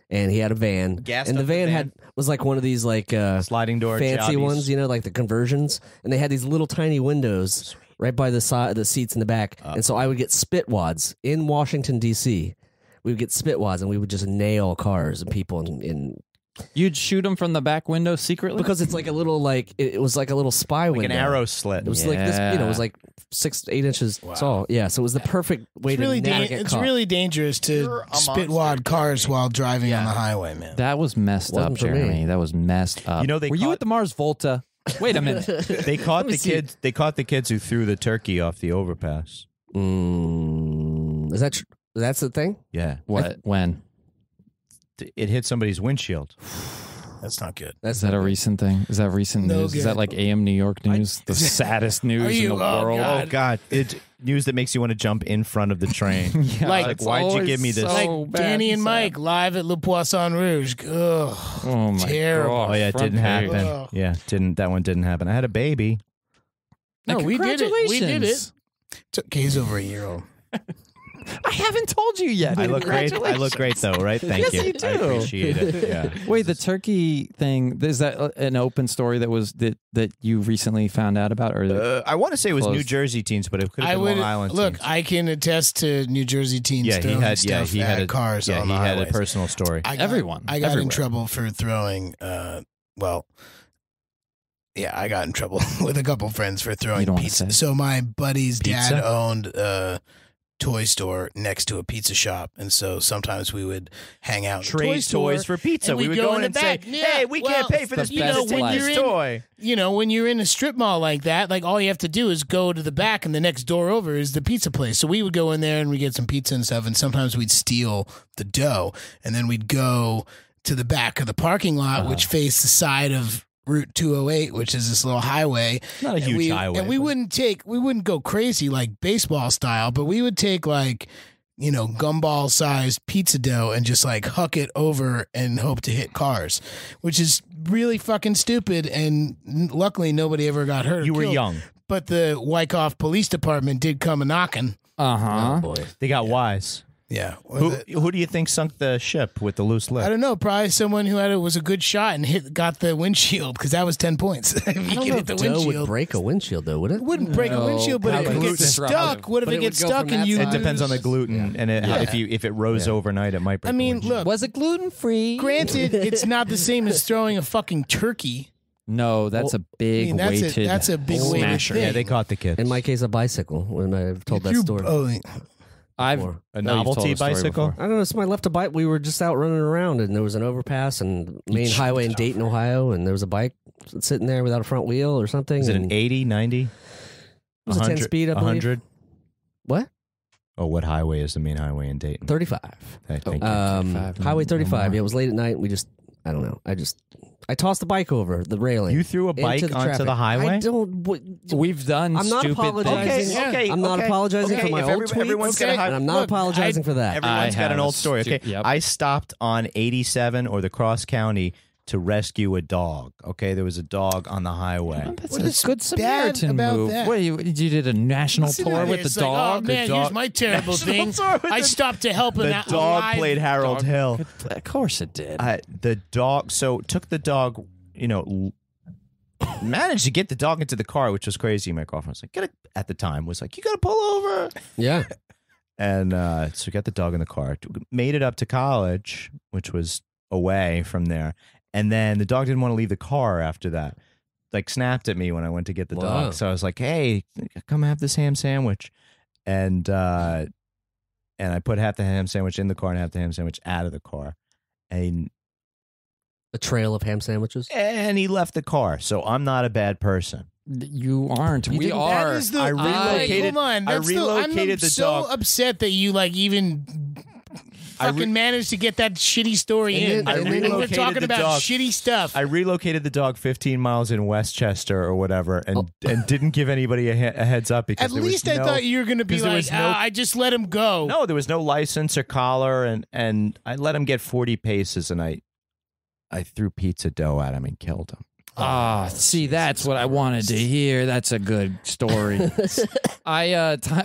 and he had a van. Gassed And the up the van van. was like one of these like Sliding door fancy jobbies. ones, like the conversions, and they had these little tiny windows right by the side, the seats in the back. And so I would get spit wads in Washington D.C. We would get spit wads, and we would just nail cars and people in You'd shoot them from the back window secretly? because it's like a little it was like a little spy Like window. an arrow slit. It was like this, it was like 6 to 8 inches tall. Yeah, so it was the perfect way It's to really, never get it's caught. really dangerous to spit wad cars while driving on the highway, man. That was messed up, Wasn't for me. Jeremy. That was messed up. They Were you at the Mars Volta? Wait a minute. They caught the kids. They caught the kids who threw the turkey off the overpass. Is that that's the thing? Yeah, What? When? it hit somebody's windshield. That's not good. That's Is that a recent thing? Is that recent No news? Is good. that like AM New York news? The saddest news in you- the oh, world. God. Oh God! It's news that makes you want to jump in front of the train. Yeah, Like, it's why'd you always give me this? so Like bad Danny and sad. Mike live at Le Poisson Rouge. Ugh. Oh my Terrible. god! Oh yeah, it Front didn't page. happen. Oh. Yeah, that one didn't happen. I had a baby. No, we did it. We did it. Congratulations. He's over a year old. I haven't told you yet. I look great. I look great though, right? Thank Yes, you I do. appreciate it. Yeah. Wait, the turkey thing, is that an open story that you recently found out about? Or I want to say it was New Closed. Jersey teens, but it could have I been would Long Island look. teens. I can attest to New Jersey teens Yeah, he throwing had. stuff Yeah, he had at a cars Yeah, on he the had a highways. personal story. I got Everyone. in Everywhere. trouble for throwing. I got in trouble with a couple friends for You throwing don't wanna pizza. say. So my buddy's dad Pizza? owned a toy store next to a pizza shop, and so sometimes we would hang out. in the toy Trade store, toys for pizza. and we we'd would go go in in and the say, back. Yeah, "Hey, we well, can't pay for the this best pizza. Take life. this toy." You know, when you're in a strip mall like that, like all you have to do is go to the back, and the next door over is the pizza place. So we would go in there and we get some pizza and stuff, and sometimes we'd steal the dough, and then we'd go to the back of the parking lot, which faced the side of Route 208, which is this little highway. Not a And huge highway. And we but- wouldn't go crazy like baseball style, but we would take like, gumball sized pizza dough and just like huck it over and hope to hit cars, which is really fucking stupid. And luckily nobody ever got hurt. or You were killed. young. But the Wyckoff Police Department did come a knocking. Uh-huh. Oh boy. They got wise. Yeah. Or Who do you think sunk the ship with the loose lip? I don't know. Probably someone who was a good shot and got the windshield because that was 10 points. If I you don't could know hit if the dough would windshield, break a windshield, though, would it? it wouldn't break a windshield. But if it Probably gets gluten. stuck, what if But it it gets would go stuck from and that you? side. It depends on the gluten, and if it rose overnight, it might break. I mean, look. Was it gluten free? Granted, it's not the same as throwing a fucking turkey. No, that's a big weighted. That's a big weighted smasher. thing. Yeah, they caught the kids. In my case, a bicycle, when I've told that story. I've Before. A No, you've told novelty the story bicycle? before. I don't know. Somebody left a bike. We were just out running around, and there was an overpass and main highway in Dayton, Ohio, and there was a bike sitting there without a front wheel or something. Is it and an 80, 90? It was a 10 speed, I believe. 100? What? Oh, what highway is the main highway in Dayton? 35. Okay, thank you. 35. Highway 35. No Yeah, it was late at night. I don't know. I tossed the bike over the railing. You threw a bike into the onto traffic. the highway? I don't. We've done I'm not stupid apologizing. things. I'm not apologizing for my old tweets, everyone's got a and I'm not apologizing for that. Everyone's got have an a old story. Okay, yep. I stopped on 87 or the Cross County to rescue a dog. Okay, there was a dog on the highway. That's What a is good bad Samaritan about move. that? What, you did a national Listen tour to with this, the like, dog? oh man, The here's dog- my terrible thing. I stopped to help an The dog alive played Harold Hill. Of course it did. The dog, so took the dog, managed to get the dog into the car, which was crazy. My girlfriend was like, at the time, was like, you got to pull over. Yeah. And so we got the dog in the car, made it up to college, which was away from there. And then the dog didn't want to leave the car after that. Like snapped at me when I went to get the Wow. dog. So I was like, hey, come have this ham sandwich. And I put half the ham sandwich in the car and half the ham sandwich out of the car. And A trail of ham sandwiches. he left the car. So I'm not a bad person. You aren't. We didn't- are. That is the, I relocated- hold on. I That's relocated I'm the so dog. upset that you even fucking managed to get that shitty story in. I And we're relocated talking the about dog. shitty stuff. I relocated the dog 15 miles in Westchester or whatever, and didn't give anybody a heads up because At there was least I no- thought you were going to be because there like, was no- I just let him go. No, there was no license or collar, and I let him get 40 paces, and I threw pizza dough at him and killed him. See, that's what I wanted to hear. That's a good story.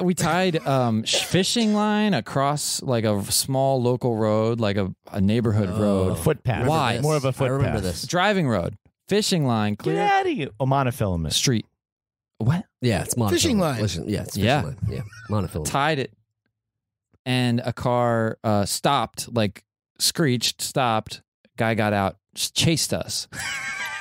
We tied fishing line across like a small local road, like a neighborhood road, Footpath. Why? More of a I footpath. remember this. driving road, fishing line, Get clear out of here. Oh, monofilament. street. What? Yeah, it's monofilament. Fishing line. Listen, yeah, it's fishing Yeah. line. Yeah, monofilament. Tied it, and a car stopped, like screeched, stopped. Guy got out, chased us,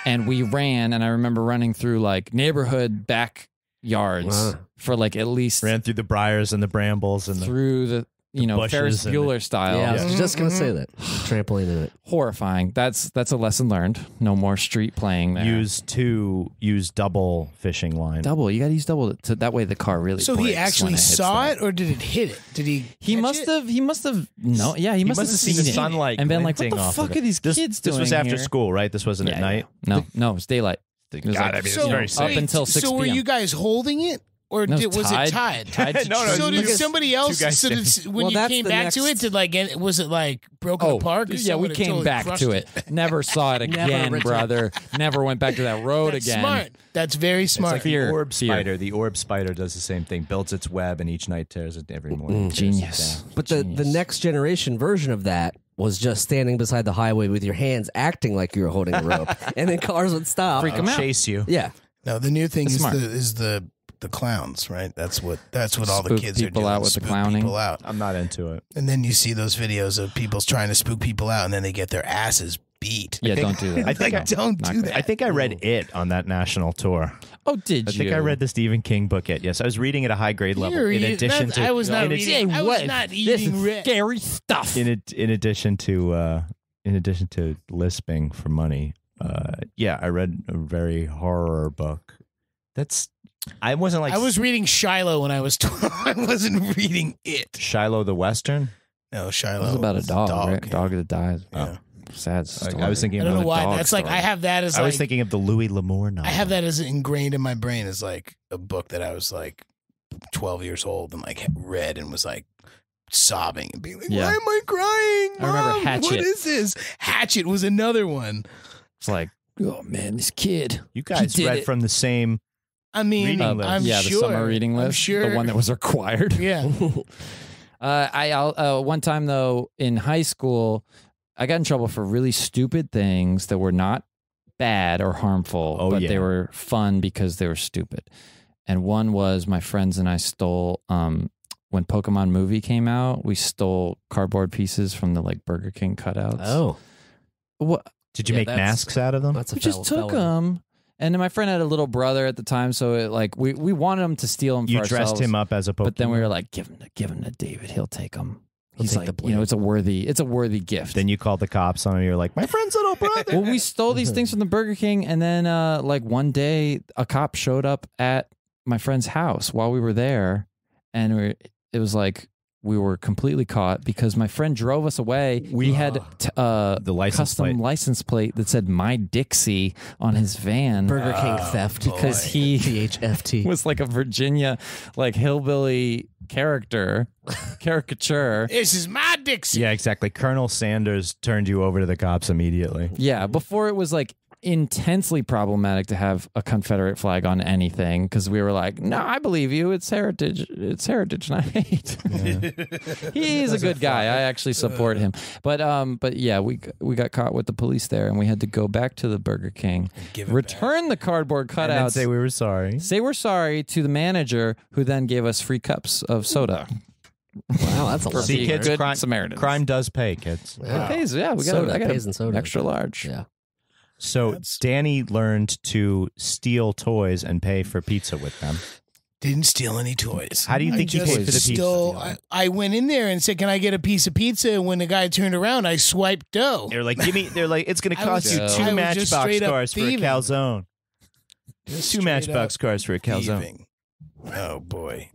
and we ran. And I remember running through like neighborhood backyards Wow. for like at least Ran through the briars and the brambles and the through the bushes Ferris and Bueller style. Yeah, I Yeah. was just gonna say that. Trampoline in it. Horrifying. That's a lesson learned. No more street playing there. use double fishing line. double. You got to use double to that way the car really. So he breaks actually when it hits saw that. it, or did it hit it? Did he? He catch must it? have. He must have. No. Yeah. He must have seen seen the it sunlight and been like, "What glinting the off fuck of are it." these kids doing?" This was after here? school, right? This wasn't Yeah, at night. yeah. No, it was daylight. It was God, like- I mean, it's So, very up safe. until 6 So were p.m. you guys holding it, or No, was it tied? Tied to No, no, So you did guys- somebody else? two guys So did, standing. when Well, you that's came the back to next- it, was it like broken apart? 'Cause yeah, we someone had came totally back crushed to it. Never saw it again, returned. brother. Never went back to that road That's again. smart. That's very It's smart. like Fear. the orb Fear. spider. The orb spider does the same thing. Builds its web and each night tears it every morning. tears it Genius. down. But the next generation version of that was just standing beside the highway with your hands acting like you were holding a rope, and then cars would stop. Freak 'em I'll out. chase you. Yeah, No, the new thing That's is smart. the clowns, right? That's what all the Spook kids are people doing. out with the spook clowning. people out. I'm not into it. And then you see those videos of people trying to spook people out, and then they get their asses beat. Yeah, don't do that. I think Like, don't Not do great. that. I think I read It on that national tour. Oh, did I you? think I read the Stephen King book. It. Yes, I was reading at a high grade level. You're In eating- addition that's- to, I was not in, ad- reading. I was not This eating is red. scary stuff. in addition to lisping for money. Yeah, I read a very horror book. I wasn't like I was reading Shiloh when I was 12. I wasn't reading it. Shiloh the Western. No, Shiloh. It was about a dog, right? yeah. Dog that dies. Yeah. Sad story. I was thinking I don't know about why. dog That's like story. I have that as I like was thinking of the Louis L'Amour novel. I have that as ingrained in my brain as like a book that I was like 12 years old and like read and was like sobbing and being like, Yeah. why am I crying? I remember Mom, Hatchet. What is this? Hatchet was another one. It's like, oh man, this kid. You guys He did read it. from the same. I mean, Reading list. I'm yeah, sure. the summer reading I'm list, sure. the one that was required. Yeah. One time though in high school, I got in trouble for really stupid things that were not bad or harmful, but they were fun because they were stupid. And one was my friends and I stole when Pokemon movie came out, we stole cardboard pieces from the like Burger King cutouts. Oh, What? Did you make masks out of them? That's a We just took them. And then my friend had a little brother at the time, so it, like we wanted him to steal them. You for dressed ourselves, him up as a Pokemon. but then we were like, give him to David. He'll take them. He'll He's take like, the blame. you know, it's a worthy gift. Then you called the cops on him. You're like, my friend's little brother. Well, we stole these things from the Burger King, and then like one day, a cop showed up at my friend's house while we were there, and it was like we were completely caught because my friend drove us away. We had the license custom plate. license plate that said "My Dixie" on his van. Burger King theft because he THFT. was like a Virginia like hillbilly caricature. This is my Dixie. Yeah, exactly. Colonel Sanders turned you over to the cops immediately. Yeah, before it was like intensely problematic to have a Confederate flag on anything because we were like, no, I believe you. It's heritage, and I hate. He's a good guy. I actually support him. But yeah, we got caught with the police there, and we had to go back to the Burger King, return the cardboard And then cutouts, say we were sorry. say we're sorry to the manager, who then gave us free cups of soda. Wow, that's a lot. See, kids, Good crime, Samaritans. crime does pay, kids. It pays, yeah, we got. Soda I got pays in soda. extra large. Yeah. So Danny learned to steal toys and pay for pizza with them. Didn't steal any toys. How do you think you paid for the stole, pizza? I went in there and said, "Can I get a piece of pizza?" And when the guy turned around, I swiped dough. They're like, give me. They're like, it's going to I cost was you just- two I was just Matchbox straight up cars for a thieving. calzone. Two Straight Matchbox up cars for a calzone. thieving. Oh boy.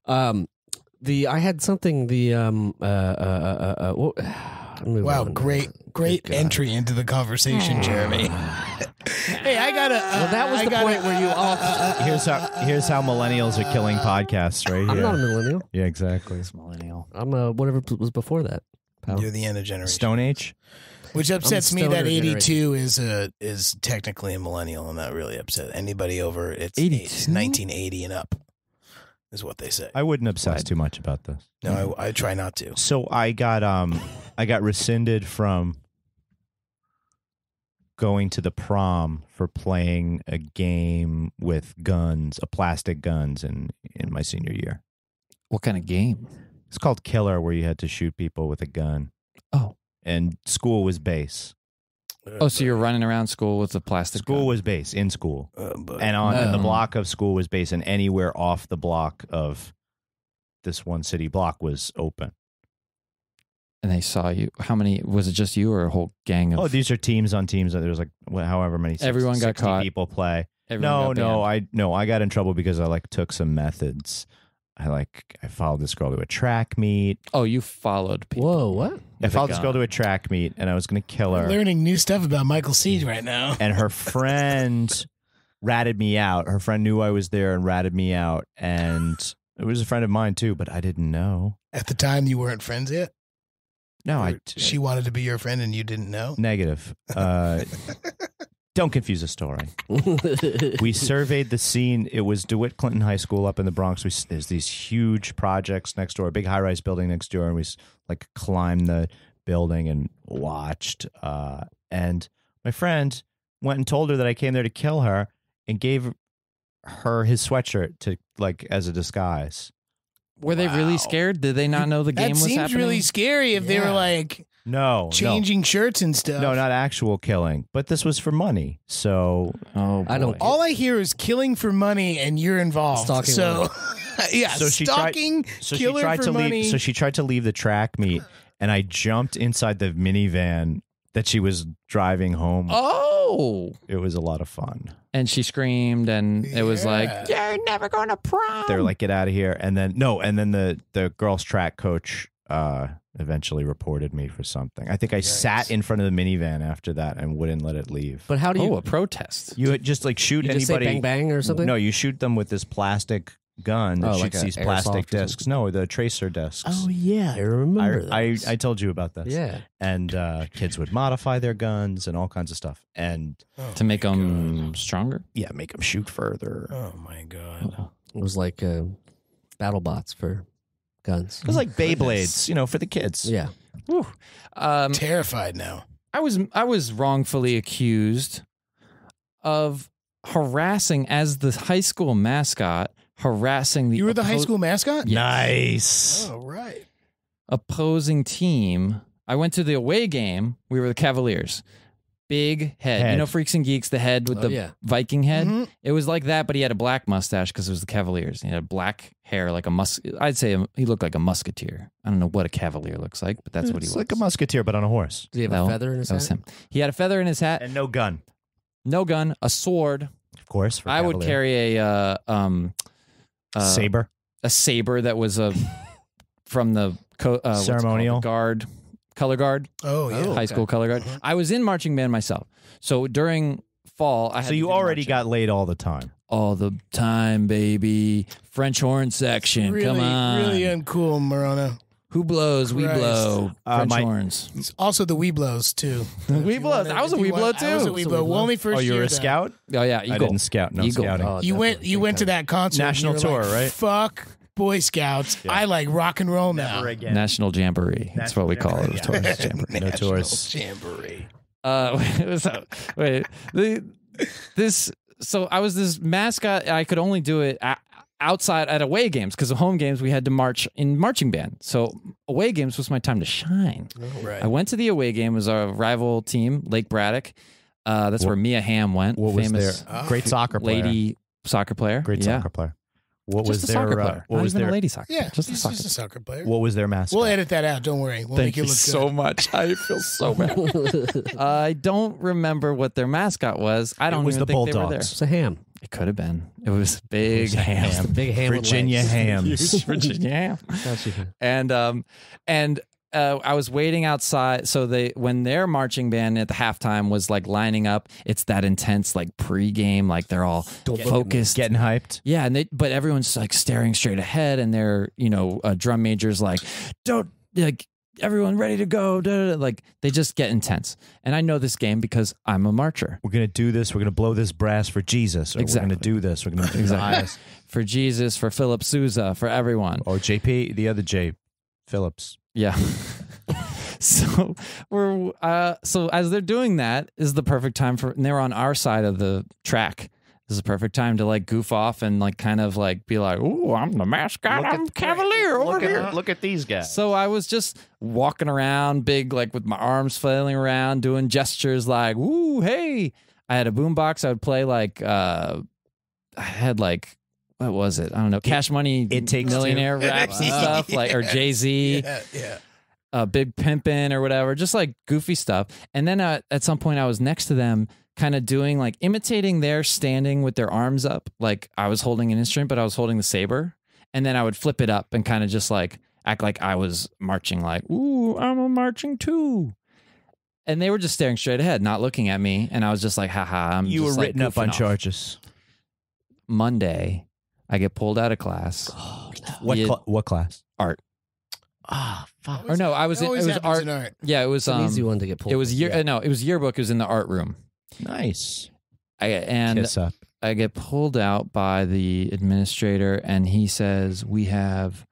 I had something. Wow, great entry into the conversation, Jeremy. Hey, I got to. Well, that was the point where you all. Here's how millennials are killing podcasts right I'm here. not a millennial. Yeah, exactly. Millennial. I'm whatever was before that. Pal. You're the end of generation. Stone Age. Which upsets me stoner that 82 is technically a millennial, and that really upset anybody over it's 1980 and up, is what they say. I wouldn't obsess too much about this. No, I try not to. So I got rescinded from going to the prom for playing a game with guns, plastic guns in my senior year. What kind of game? It's called Killer, where you had to shoot people with a gun. Oh. And school was base. Oh, so you're running around school with a plastic School gun. was base in school. But And and the block of school was base, and anywhere off the block of this one city block was open. And they saw you. How many? Was it just you or a whole gang of? Oh, these are teams on teams. There's like however many. Everyone got 60 caught. People play. Everyone got banned. I got in trouble because I took some methods. I followed this girl to a track meet. Oh, you followed people. Whoa, what? I followed this girl to a track meet, and I was going to kill her. learning new stuff about Michael Siege right now. And her friend ratted me out. Her friend knew I was there and ratted me out. And it was a friend of mine too, but I didn't know. At the time, you weren't friends yet? No, She wanted to be your friend and you didn't know? negative. Don't confuse the story. We surveyed the scene. It was DeWitt Clinton High School up in the Bronx. There's these huge projects next door, a big high-rise building next door, and we climbed the building and watched. And my friend went and told her that I came there to kill her, and gave her his sweatshirt to as a disguise. Were they really scared? Did they not know the game That was seems happening? really scary if they were No, changing shirts and stuff. No, not actual killing, but this was for money. So Oh, boy. I don't- All I hear is killing for money and you're involved. Stalking so, yeah, So she stalking, killer for money. So she tried to leave the track meet, and I jumped inside the minivan that she was driving home. Oh, It was a lot of fun. and she screamed, and it was like, "You're never going to prom." They were like, "Get out of here!" And then the girls' track coach eventually reported me for something. I think I sat in front of the minivan after that and wouldn't let it leave. But how do you? Oh, a protest. You just shoot you anybody. just say bang bang or something? No, you shoot them with this plastic gun that Oh, like shoots a these airsoft plastic or discs. No, the tracer discs. Oh yeah, I remember. those. I told you about this. Yeah. And kids would modify their guns and all kinds of stuff. And To make them stronger. yeah, make them shoot further. Oh my God. It was like battle bots for guns. It was like Beyblades, for the kids. Yeah. Whew. Terrified now. I was wrongfully accused of harassing as the high school mascot, harassing the You were the high school mascot? Yes. Nice. Oh, right. Opposing team. I went to the away game. We were the Cavaliers. Big head. You know Freaks and Geeks, the head with the Viking head? Mhm. It was like that, but he had a black mustache because it was the Cavaliers. He had black hair like I'd say he looked like a musketeer. I don't know what a Cavalier looks like, but that's what he was. It's like a musketeer, but on a horse. Did he have a feather in his That hat? was him. He had a feather in his hat. And no gun. No gun, a sword. Of course. For I would Cavalier. carry Saber. a saber that was from the Ceremonial. color guard, high school color guard. I was in marching band myself, so during fall I had. So to you do already marching. got laid all the time. All the time, baby. French horn section. Really, Come on. really uncool, Morona. Who blows? We Christ. blow. French horns. It's also the Weeblos, too. We blows. I was a Weeblo too. I was a Weeblo. Well, only first Oh, you year, were a though. scout? Oh yeah, Eagle. I didn't scout. No Eagle. scouting. Oh, You went to that concert. and National you were tour, like, right? Fuck Boy Scouts. I like rock and roll now. Never again. National Jamboree. That's what we call it. Tours Jamboree. No tours. Jamboree. So I was this mascot. I could only do it outside at away games because of home games we had to march in marching band. So away games was my time to shine. Right. I went to the away game. It was our rival team, Lake Braddock. That's where Mia Hamm went. What was famous their great soccer player? lady soccer player. Great yeah. soccer player. What Just was a their soccer player. what Not was even their a lady soccer Yeah, player. Just a he's soccer just a soccer player. what was their mascot? We'll edit that out. Don't worry. We'll Thank make you it look so good. much. I feel so bad. I don't remember what their mascot was. I don't was even the think they were there. Bulldogs. It's a ham. It could have been. It was big ham. It's the big ham. with Virginia legs. hams. Virginia ham. Gotcha. And I was waiting outside. So when their marching band at the halftime was like lining up, it's that intense like pregame, like they're all focused, Getting hyped. yeah. But everyone's like staring straight ahead, and their drum major's like, don't like. Everyone ready to go. Da, da, da. Like they just get intense. And I know this game because I'm a marcher. We're gonna do this. We're gonna blow this brass for Jesus. Or Exactly. We're gonna do this. We're gonna do the highest. For Jesus, for Philip Sousa, for everyone. Or JP, the other J, Phillips. Yeah. So so as they're doing that is the perfect time and they're on our side of the track. This is the perfect time to like goof off and like kind of like be like, "Ooh, I'm the mascot. I'm Cavalier over here." Look at these guys. So I was just walking around big, like with my arms flailing around, doing gestures like, "Ooh, hey." I had a boombox. I would play like I had like, what was it? I don't know. Cash Money It Takes Millionaire Two. raps and stuff, like, or Jay-Z. Yeah. Big Pimpin' or whatever, just like goofy stuff. And then at some point I was next to them kind of doing like imitating their standing with their arms up. Like I was holding an instrument, but I was holding the saber. And then I would flip it up and kind of just like act like I was marching like, "Ooh, I'm a marching too." And they were just staring straight ahead, not looking at me. And I was just like, haha, You were just, like, written up goofing on off. charges. Monday, I get pulled out of class. What class? Art. Ah, fuck. Or no, it was art. Yeah, it was It's an easy one to get pulled. It was it was yearbook. It was in the art room. Nice. And up. I get pulled out by the administrator, and he says, "We have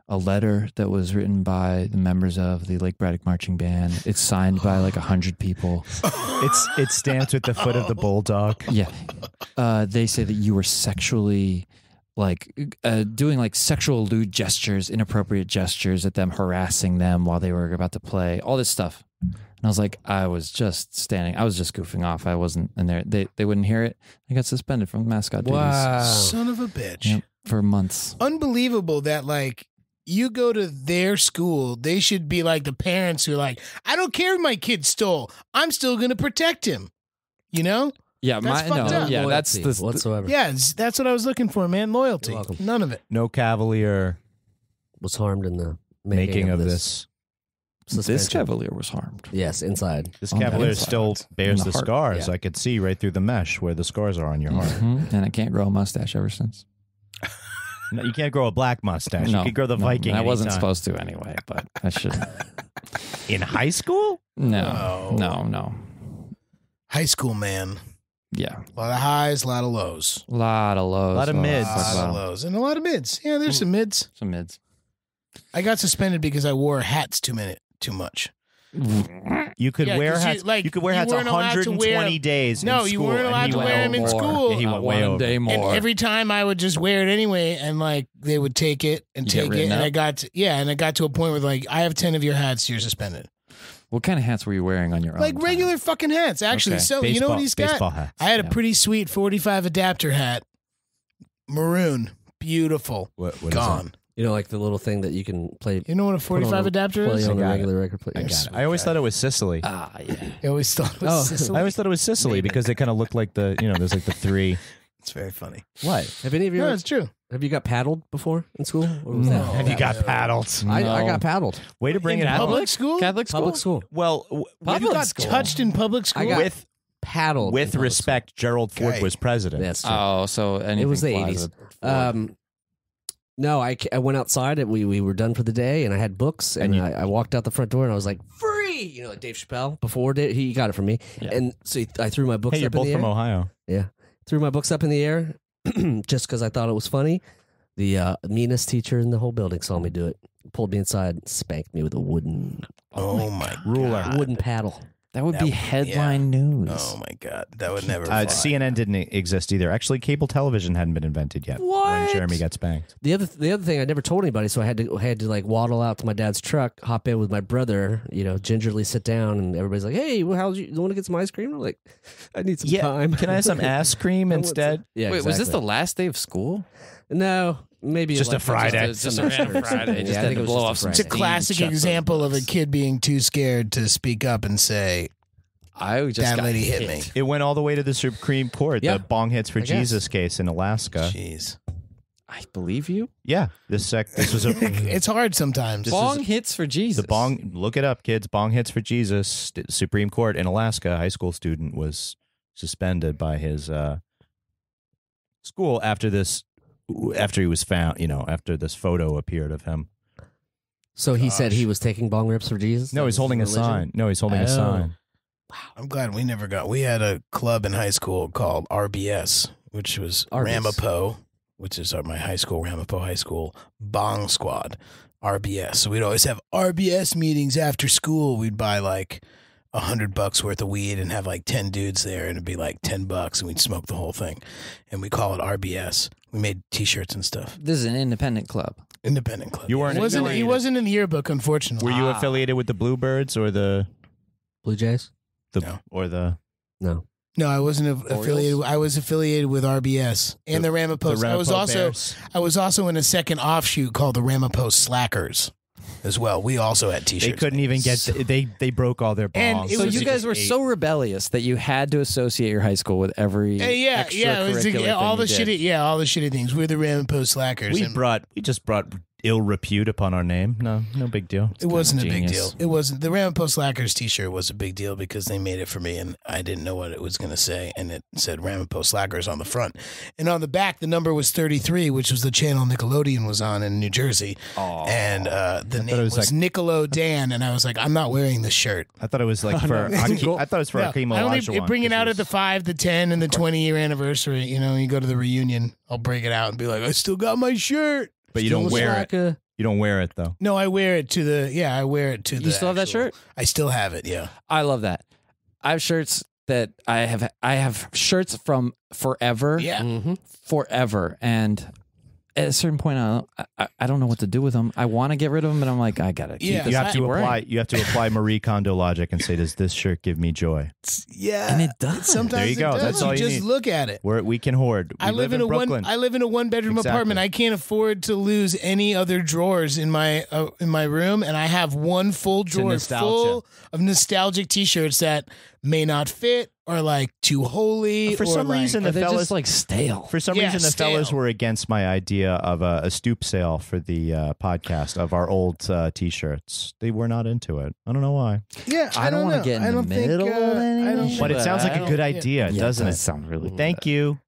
a letter that was written by the members of the Lake Braddock Marching Band. It's signed by like 100 people. It stands with the foot of the bulldog. Yeah, they say that you were sexually." Like doing like sexual lewd gestures, inappropriate gestures at them, harassing them while they were about to play, all this stuff. And I was like, I was just goofing off. I wasn't in there. They wouldn't hear it. I got suspended from mascot duties Son of a bitch. Yep, for months. Unbelievable that like you go to their school, they should be like the parents who are like, I don't care if my kid stole. I'm still going to protect him. You know? Yeah, That's fucked up. yeah, that's the whatsoever. Yeah, that's what I was looking for, man. Loyalty. You're welcome. None of it. No Cavalier Was harmed in the making of this. this suspension. Cavalier was harmed. Yes, inside. This On the Cavalier inside. still bears In the the heart. scars. Yeah. I could see right through the mesh where the scars are on your heart. Mhm. And I can't grow a mustache ever since. No, you can't grow a black mustache. No, you could grow the Viking. I wasn't anytime. supposed to anyway, but I should. In high school? No. High school, man. Yeah, A lot of highs, a lot of lows. a lot of lows, Lot of mids. A lot of lows. And a lot of mids. Yeah, there's some mids. some mids. I got suspended because I wore hats too much. You could Yeah, wear 'cause hats. You could wear hats weren't allowed to 120 days. No, in you school, weren't and allowed he to went wear them in over. school. Yeah, he went way One over. day more. And every time I would just wear it anyway, and like they would take it and You get take it, written and up? I got to a point where like I have 10 of your hats, you're suspended. What kind of hats were you wearing on your own? Like regular fucking hats, actually. Okay. So you know what he's got? Baseball hats. I had a Yeah. pretty sweet 45 adapter hat, maroon, beautiful, What is gone. You know, like the little thing that you can play. You know what a 45 adapter play is? on a got regular record player. I got it. I always thought it was Sicily. Ah, yeah. I always thought it was Oh. Sicily. I always thought it was Sicily because it kind of looked like the, there's like the three. It's very funny. What? Have any of you? No, it's true. Have you got paddled before in school? Or was that? Have you got paddled? I No. got paddled. Way to bring In it home. public school? Catholic school? Public school. Well, You Public got school. touched in public school? I got with paddled. in with public respect, Gerald Ford Okay. was president. school. That's true. Oh, so anything It was the flies 80s. with Ford. No, I went outside. And we were done for the day, and I had books, and I walked out the front door, and I was like, "Free!" You know, like Dave Chappelle before he got it from me, Yeah. and so I threw my books Hey, you're up in both the from air. Ohio. Yeah, threw my books up in the air just because I thought it was funny. The meanest teacher in the whole building saw me do it, pulled me inside, and spanked me with a wooden Oh my Ruler. God. wooden paddle. That would That be would- headline news. Oh my God. That would never fly. CNN didn't exist either. Actually, cable television hadn't been invented yet. When What? Jeremy got spanked. The other thing I never told anybody, so I had to like waddle out to my dad's truck, hop in with my brother, gingerly sit down, and everybody's like, "Hey, well, you want to get some ice cream?" I'm like, "I need some time. Can I have some ass cream I want instead? some- Yeah, Wait, was this the exactly. last day of school? No, maybe Just a Friday. Just a random Friday. Just Yeah, I had think to it was blow just a off some Friday. It's a classic example of a kid being too scared to speak up and say, I just that got lady hit me. It went all the way to the Supreme Court, Yeah. the Bong Hits for I guess. Jesus case in Alaska. Jeez. I believe you. Yeah, this was a It's hard sometimes. Bong hits for Jesus. the Bong. Look it up, kids. Bong Hits for Jesus. Supreme Court in Alaska. A high school student was suspended by his school after he was found. After this photo appeared of him. So he said he was taking bong rips for Jesus? No, That he's was holding a his religion? sign. No, he's holding a Oh. sign. I'm glad we had a club in high school called RBS, which was Arby's. Ramapo, which is my high school, Ramapo High School, Bong Squad, RBS. So we'd always have RBS meetings after school. We'd buy like $100 worth of weed and have like 10 dudes there, and it'd be like $10 and we'd smoke the whole thing. And we call it RBS. We made t-shirts and stuff. This is an independent club. Independent club. You weren't He affiliated. wasn't in the yearbook, unfortunately. Were you affiliated with the Bluebirds or the Blue Jays? No. or the? No. No, I wasn't affiliated. I was affiliated with RBS and the Ramapos. the I was Ramapo also Bears? I was also in a second offshoot called the Ramapo Slackers as well. We also had They t-shirts. couldn't even get. They broke all their And bongs. it So was you just guys were so rebellious that you had to associate your high school with every Yeah, it was extracurricular all the thing you did. shitty, all the shitty things. We're the Ramapo Slackers. We and just brought ill repute upon our name. No big deal. it wasn't a big genius. deal. It wasn't. The Ramapo Slackers t-shirt was a big deal because they made it for me and I didn't know what it was going to say. And it said Ramapo Slackers on the front. And on the back, the number was 33, which was the channel Nickelodeon was on in New Jersey. And the name it was, was Niccolo Dan. And I was like, I'm not wearing this shirt. I thought it was like for. I thought it was for No, Akeem I only Olajuwon, bring it 'cause out he at the was- 5, the 10, and the 20-year anniversary. You go to the reunion. I'll break it out and be like, I still got my shirt. But you don't Still wear like it. You don't wear it though. No, I wear it to the. Yeah, I wear it to the. You still have that actual- shirt? I still have it. Yeah. I love that. I have shirts that I have shirts from forever. Yeah. Mm-hmm. Forever. And at a certain point, I don't know what to do with them. I want to get rid of them, but I'm like, I gotta keep Yeah. this. You have keep to wearing apply. it. You have to apply Marie Kondo logic and say, "Does this shirt give me joy?" Yeah. And it does. Sometimes There you it go. does. That's all you just need. look at it. We can hoard. We I live in a Brooklyn. one-bedroom Exactly. apartment. I can't afford to lose any other drawers in my room, and I have one full drawer nostalgia. full of nostalgic T-shirts that may not fit or like too holy. For or some like- reason, Or the they're fellas just like stale. For some Yeah, reason, the stale. fellas were against my idea of a stoop sale for the podcast of our old T-shirts. They were not into it. I don't know why. yeah, I don't want know. to get in I the don't think, middle of I don't any. think- But it sounds like I a don't- good idea, Yeah, doesn't it it? does sound really Thank you.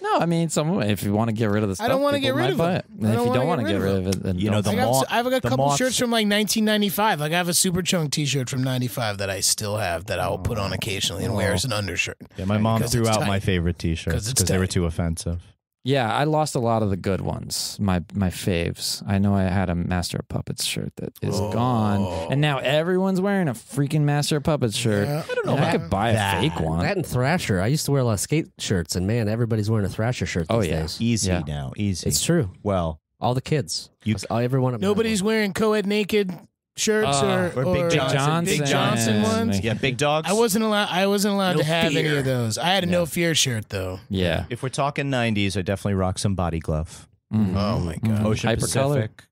No, I mean, if you want to get rid of the stuff, I don't want to people get rid might of buy it. it. And I if don't you wanna don't want to get get rid of it, then You know, don't. I've got a the couple moths- shirts from like 1995. Like I have a Super Chunk T-shirt from 95 that I still have that I'll put on occasionally and wear as an undershirt. Yeah, my mom Because threw it's out tight. my favorite 'Cause T-shirts it's because they were tight. too offensive. Yeah, I lost a lot of the good ones. My faves. I know I had a Master of Puppets shirt that is gone, and now everyone's wearing a freaking Master of Puppets shirt. Yeah. I don't know. I could buy a fake one. That and Thrasher. I used to wear a lot of skate shirts, and man, everybody's wearing a Thrasher shirt these days. Easy Yeah. now. Easy. It's true. Well, All the kids. Every one of them. Nobody's wearing co-ed naked shirts or Big Johnson. Big Johnson ones. yeah, big dogs. I wasn't allowed No to have any fear. of those. I had a no fear shirt though. Yeah. If we're talking 90s, I definitely rock some body glove. Mhm. Oh my god. Ocean Hypercolor. Pacific.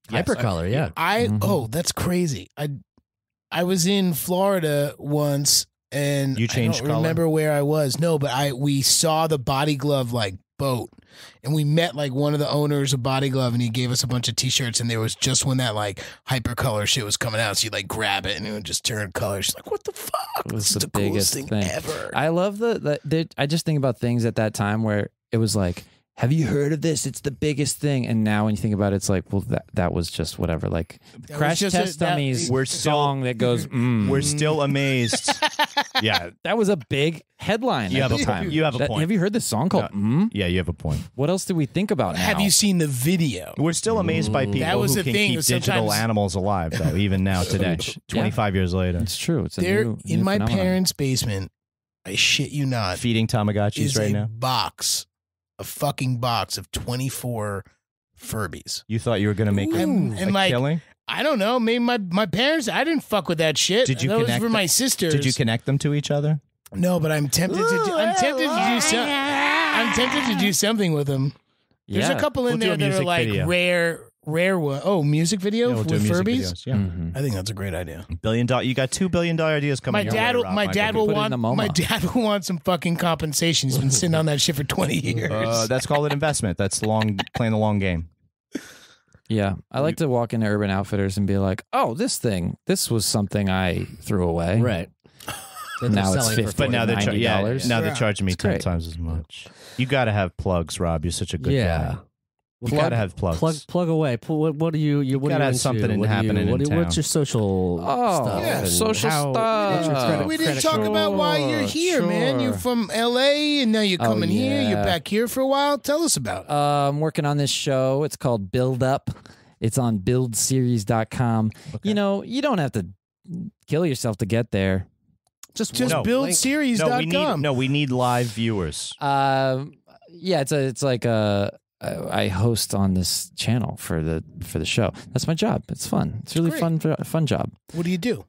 Yes, Hypercolor, yeah. That's crazy. I was in Florida once and You changed I don't remember where I was. No, but we saw the Body Glove like boat. And we met like one of the owners of Body Glove, and he gave us a bunch of T-shirts. And there was just when that like hypercolor shit was coming out, so you like grab it and it would just turn color. She's like, "What the fuck? It was This is the the coolest biggest thing thing. ever." I love I just think about things at that time where it was like, have you heard of this? It's the biggest thing. And now when you think about it, it's like, well, that was just whatever. Like That Crash was just Test Dummies We're still- song that goes, We're still amazed. Yeah. that was a big headline You at have the a time. point. You have a point. Have you heard this song called Yeah, you have a point. What else do we think about now? Have you seen the video? We're still amazed by people That was who the can thing, keep digital sometimes- animals alive, though, even now today, 25 years later. It's true. It's a There new in my phenomenon. parents' basement, I shit you not, Feeding Tamagotchis is right a now. a fucking box of 24 Furbies. You thought you were going to make And a like, killing? I don't know. Maybe my parents. I didn't fuck with that shit. Did you that was connect for them? my sisters? Did you connect them to each other? No, but I'm tempted to. I'm tempted to do some. I'm tempted to do something with them. There's Yeah. a couple in We'll do there a that are music like video. rare one. Oh, music video Yeah, we'll do with music Furbies. videos. Yeah. Mhm. I think that's a great idea. $1 billion. You got $2 billion ideas coming. My your dad, way, will, Rob my Michael. dad will Put it in want. the MoMA. My dad will want some fucking compensation. He's been sitting on that shit for 20 years. That's called an investment. That's playing the long game. Yeah. I like to walk into Urban Outfitters and be like, oh, this was something I threw away. Right. Now it's 50. But now they're $90. now they're Yeah. charging me It's 10 great. times as much. You got to have plugs, Rob. You're such a good Yeah. guy. You got to have plugs. Plug away. What do you? What gotta are you have into? something What do you- happening in What's town. your social Oh, stuff? yeah. and Social how- stuff. what's your credit- We didn't credit talk score? about why you're here, man. You're Sure. from LA and now you're coming here. You're yeah. back here for a while. Tell us about it. I'm working on this show. It's called Build Up. It's on buildseries.com. You know, you don't have to kill yourself to get there. Just No. buildseries.com. We need live viewers. Yeah, it's like I host on this channel for the show. That's my job. It's fun. It's really great. fun job. What do you do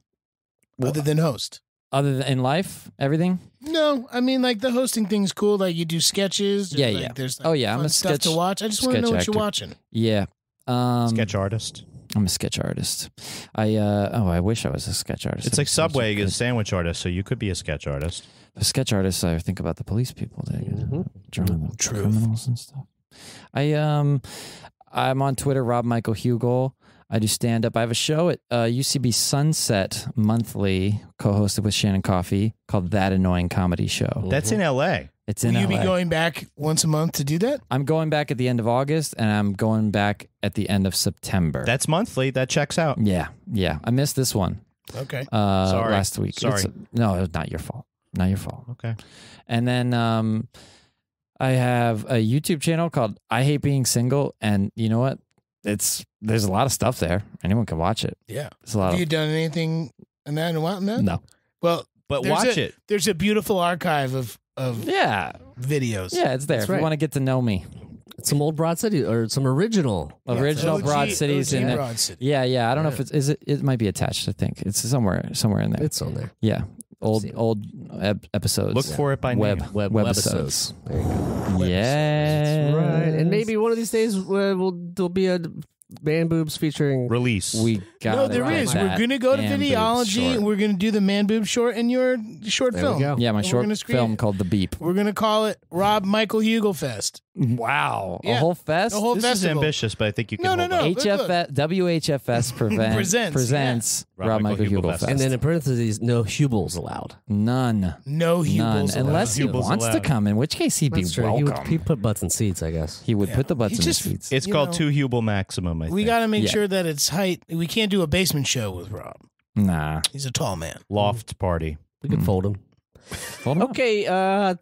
other than host? Other than in life, everything. No, I mean like the hosting thing's cool. Like you do sketches. or, Yeah, like, yeah. There's like, Oh, yeah, I'm fun a stuff to sketch- watch. I just want to know sketch what you're actor. watching. Yeah. Sketch artist. I'm a sketch artist. I wish I was a sketch artist. It's like Subway is a Good. sandwich artist, so you could be a sketch artist. A sketch artist. I think about the police people that draw the Truth. criminals and stuff. I'm on Twitter, Rob Michael Hugel. I do stand up. I have a show at UCB Sunset monthly, co-hosted with Shannon Coffey, called That Annoying Comedy Show. That's in L.A. It's Will in you be LA. going back once a month to do that? I'm going back at the end of August, and I'm going back at the end of September. That's monthly. That checks out. yeah. I missed this one Okay. Sorry. last week. Sorry. No, it was not your fault. Not your fault. Okay. And then I have a YouTube channel called I Hate Being Single, and you know what? There's a lot of stuff there. Anyone can watch it. Yeah. It's a lot Have you of done anything in that in a while? no. Well, But there's watch a- it. There's a beautiful archive of Yeah, videos. yeah, it's there. That's If right. you want to get to know me, Some old Broad City or some original. original OG Broad Cities in there. Broad City. Yeah. I don't know if it might be attached. I think it's somewhere in there. It's on there. Yeah, See. old episodes. Look for it by web name. Webisodes. There you go. Yeah, That's right. And maybe one of these days there'll be a Man Boobs featuring. Release. we got No, it there like is. that. We're gonna go to Man boobs videology short. and we're gonna do the Man Boob short and your short There film. we go. Yeah, my And we're short gonna screen film it. called The Beep. We're gonna call it Rob Michael Hugel Fest. Wow, a Yeah. whole fest. The whole This is festival. ambitious, but I think you can No, hold no, on. no. HFS, WHFS presents yeah. Rob Michael Hugel Fest. And then in parentheses, no Hubels allowed. none, No Hugels allowed. unless he Hubels wants to allowed. come. In which case, he'd be That's true. welcome. He put butts in seats, I guess. He would put the butts He in just- the seats. It's You called know, Two Hubel Maximum, I We think. got to make Yeah. sure that it's height. We can't do a basement show with Rob. Nah, He's a tall man. Loft party. We could fold him. Hold on. Okay,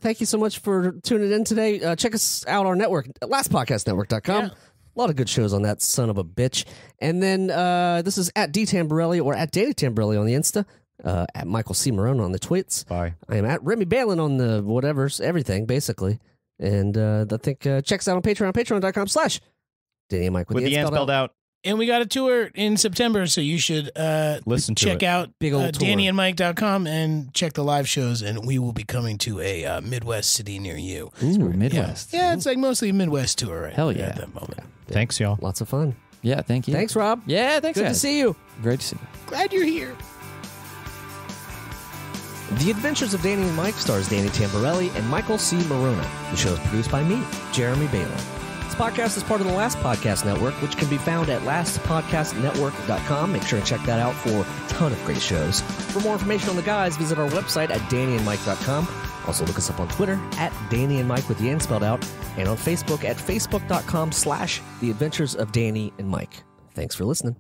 thank you so much for tuning in today. Check us out on our network, lastpodcastnetwork.com. Yeah. A lot of good shows on that son of a bitch. And then this is at D Tamborelli or at Danny Tamborelli on the Insta, at Michael C. Marone on the tweets. Bye. I am at Remy Balin on the whatever's, everything, basically. And I think check us out on Patreon, patreon.com/Danny and Mike With the N spelled out. And we got a tour in September, so you should Listen to check it. out Big old tour. DannyandMike.com and check the live shows, and we will be coming to a Midwest city near you. Ooh, Midwest. Yeah, it's like mostly a Midwest tour right Hell yeah. at that moment. Thanks, y'all. Lots of fun. Yeah, thank you. Thanks, Rob. Yeah, thanks, Good to guys. see you. Great to see you. Glad you're here. The Adventures of Danny and Mike stars Danny Tamborelli and Michael C. Marone. The show is produced by me, Jeremy Balin. This podcast is part of the Last Podcast Network, which can be found at lastpodcastnetwork.com. Make sure to check that out for a ton of great shows. For more information on the guys, visit our website at dannyandmike.com. Also look us up on Twitter at Danny and Mike with the N spelled out, and on Facebook at facebook.com/The Adventures of Danny and Mike. Thanks for listening.